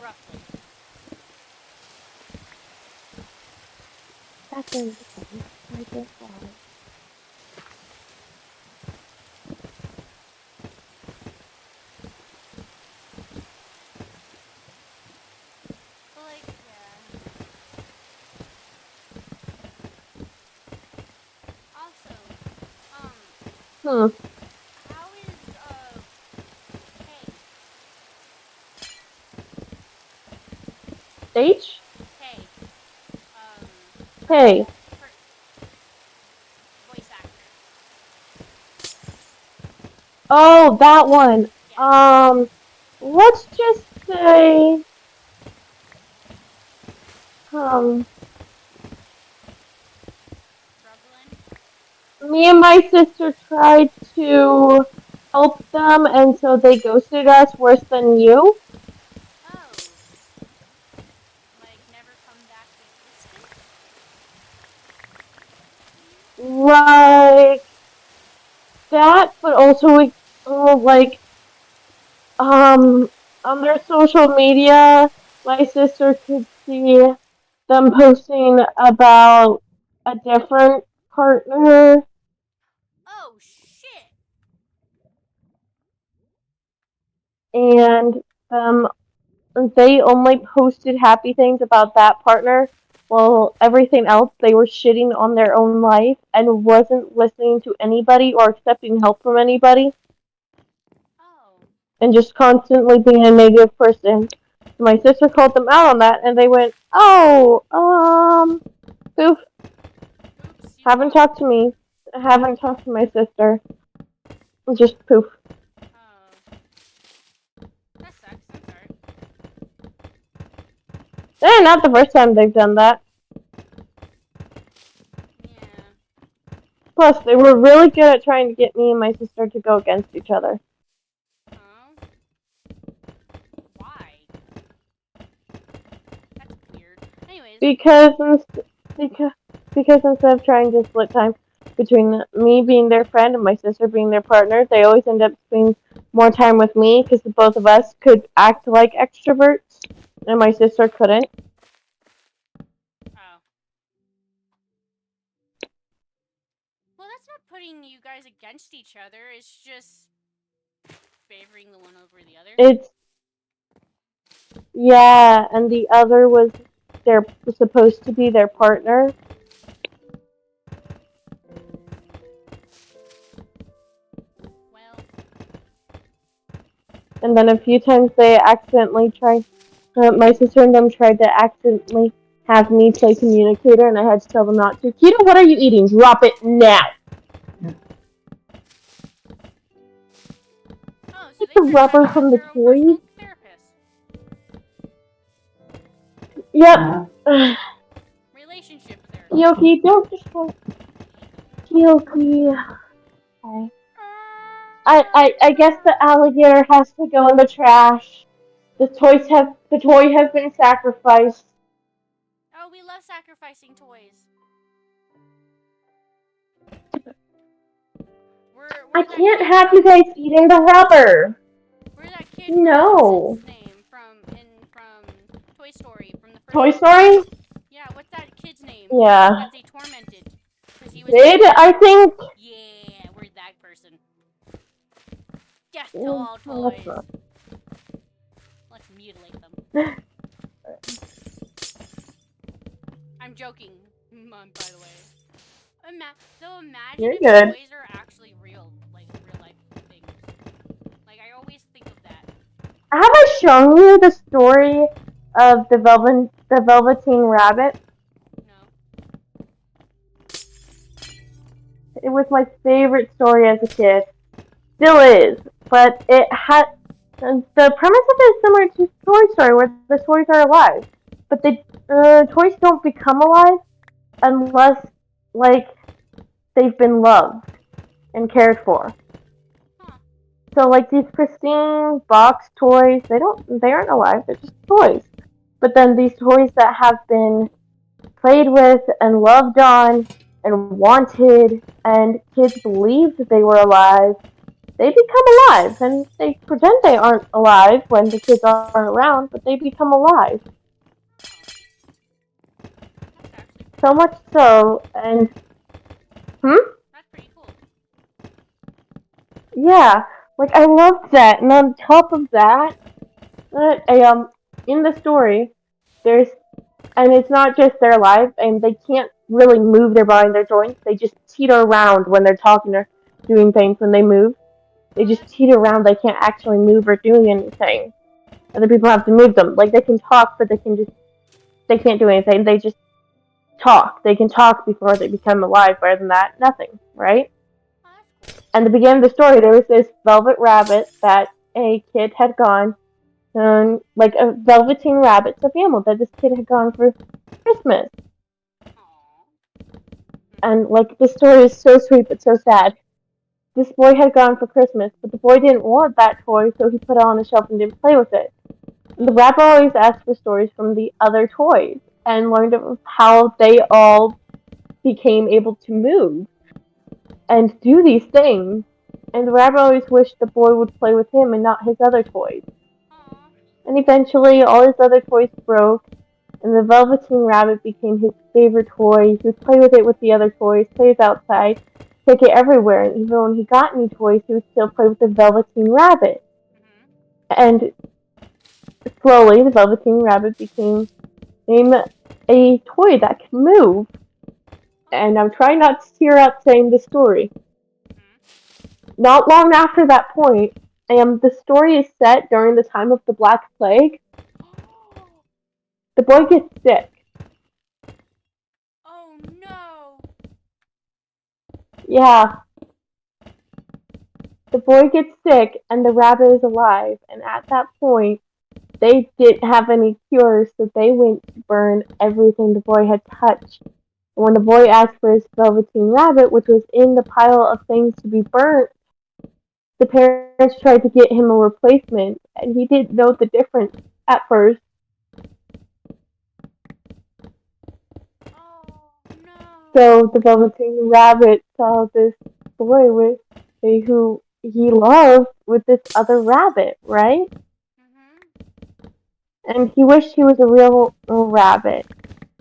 roughly. That's insane. I guess why. But like, yeah. Also, um, Hmm. how is K H? K Hey. her voice actor? Oh, that one. Yeah, Let's just say, um, struggling. me and my sister tried to help them, and so they ghosted us worse than you. Oh, like never come back to existence. Like that, but also like um on their social media, my sister could see them posting about a different partner Oh shit! and um they only posted happy things about that partner while everything else they were shitting on their own life and wasn't listening to anybody or accepting help from anybody Oh, and just constantly being a negative person. My sister called them out on that and they went, oh, poof, oops, you haven't lost. talked to me. Haven't talked to my sister. Just poof. Oh, that sucks. I'm sorry. Not the first time they've done that. Yeah. Plus, they were really good at trying to get me and my sister to go against each other. Oh. Why? That's weird. Anyways. Because because because instead of trying to split time between me being their friend and my sister being their partner, they always end up spending more time with me because the both of us could act like extroverts and my sister couldn't. Oh. Well, that's not putting you guys against each other. It's just favoring the one over the other. It's yeah, and the other was their supposed to be their partner, Well, and then a few times they accidentally tried. My sister and them tried to accidentally have me play communicator, and I had to tell them not to. Kita, what are you eating? Drop it now. oh, so Get they the turned out rubber to have from the their own personal toys. therapist. Yep. Relationship Yoki, don't destroy Yoki. Okay. I guess the alligator has to go in the trash. The toy has been sacrificed. Oh, we love sacrificing toys. I We're that can't kid have you from guys eating the rubber. we're that kid from what's No. his name from Toy Story from the first Toy movie. Story? Yeah, what's that kid's name Yeah. that they tormented because he was Did evil? I think? Yeah, we're that person. Death to Mm, all well, that's toys. not. Let's mutilate them. I'm joking, Mom, by the way. Imagine You're if good. toys are actually real, like real life things. Like I always think of that. Have I shown you the story of the Velveteen Rabbit? No. It was my favorite story as a kid. Still is, but it had the premise of it is similar to Toy Story, where the toys are alive, but the toys don't become alive unless like they've been loved and cared for. Huh. So like these pristine box toys, they aren't alive, they're just toys. But then these toys that have been played with and loved on and wanted and kids believed that they were alive, they become alive and they pretend they aren't alive when the kids aren't around, but they become alive. That's actually So pretty much cool. so, and That's pretty cool. yeah, like I loved that. And on top of that, in the story, there's and it's not just they're alive and they can't really move their body, their joints. They just teeter around when they're talking or doing things when they move. They Oh, just that's teeter around. They can't actually move or do anything. Other people have to move them. Like they can talk, but they can't do anything. They just talk. They can talk before they become alive. Rather than that, nothing. Right? oh, that's cool. And the beginning of the story, there was this velvet rabbit that a kid had gone, like a velveteen rabbit stuffed animal that this kid had gone for Christmas. Aww. And like the story is so sweet but so sad. This boy had gone for Christmas, but the boy didn't want that toy, so he put it on the shelf and didn't play with it. The rabbit always asked for stories from the other toys and learned of how they all became able to move and do these things. And the rabbit always wished the boy would play with him and not his other toys. Aww. And eventually, all his other toys broke, and the Velveteen Rabbit became his favorite toy. He would play with it with the other toys, play with outside, take it everywhere. And even when he got new toys, he would still play with the Velveteen Rabbit. Mhm. And slowly, the Velveteen Rabbit became a toy that can move. And I'm trying not to tear up saying the story. Mhm. Not long after that point, the story is set during the time of the Black Plague. The boy gets sick. Oh no. Yeah, the boy gets sick and the rabbit is alive. And at that point, they didn't have any cures, so they went to burn everything the boy had touched. And when the boy asked for his velveteen rabbit, which was in the pile of things to be burnt, the parents tried to get him a replacement, and he didn't know the difference at first. Oh no. So the velveteen rabbit saw this boy with who he loved with this other rabbit, right? Mhm. And he wished he was a real rabbit.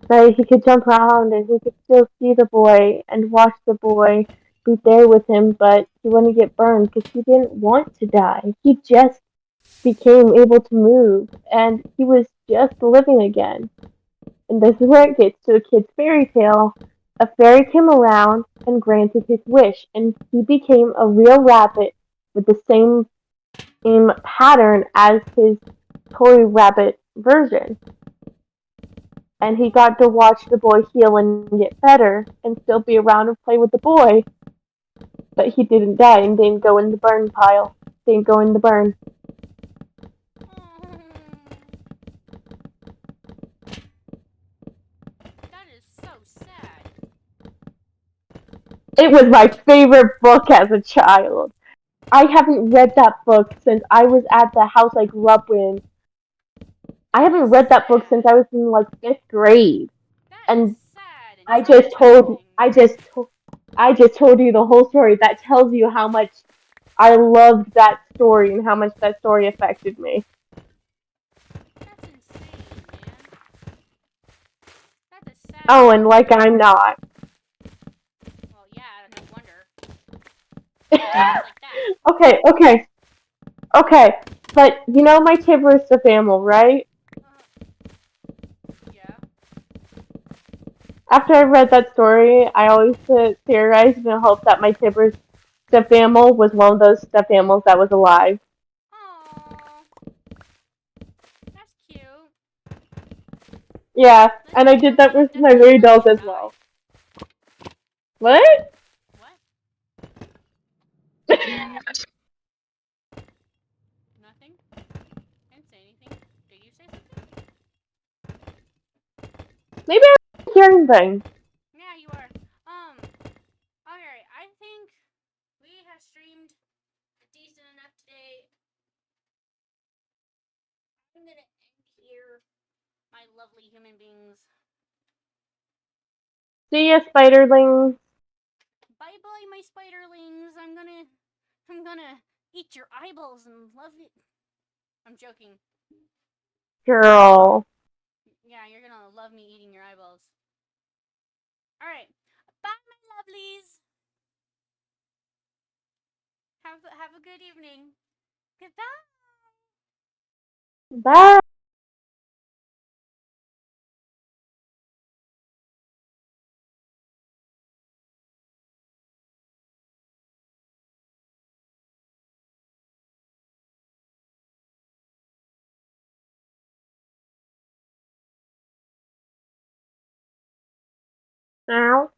That he could jump around and he could still see the boy and watch the boy be there with him, but he wouldn't get burned because he didn't want to die. He just became able to move and he was just living again. And this is where it gets to a kid's fairy tale. A fairy came around and granted his wish, and he became a real rabbit with the same pattern as his toy rabbit version. And he got to watch the boy heal and get better and still be around and play with the boy. But he didn't die and didn't go in the burn pile. Didn't go in the burn. Oh. That is so sad. It was my favorite book as a child. I haven't read that book since I was at the house I grew up in. I haven't read that book since I was in like 5th grade. That is And sad and I just told traumatizing. I just told you the whole story. That tells you how much I loved that story and how much that story affected me. That's insane, man. That's a sad Oh, and story. like I'm not. Well, yeah, no wonder. Like that. Okay. Okay. But you know my Tibbers the family, right? Yeah. After I read that story, I always theorized and hoped that my Tibbers stuffed animal was one of those stuffed animals that was alive. Aww. That's cute. Yeah, Let's and I hope did that with my definitely Mary never dolls see as it die. well. What? What? Nothing? I didn't say anything. Did you say something? Maybe I'm hearing things. Yeah, you are. Alright, I think we have streamed decent enough today. I'm gonna end here, my lovely human beings. See ya, spiderlings. Bye bye, my spiderlings. I'm gonna eat your eyeballs and love it. I'm joking. Girl. Yeah, you're gonna love me eating your eyeballs. Alright. Bye, my lovelies. Have a good evening. Goodbye. Bye. Ow.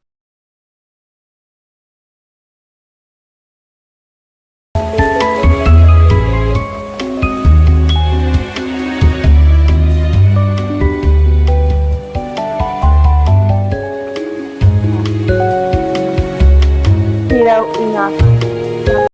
You know, enough.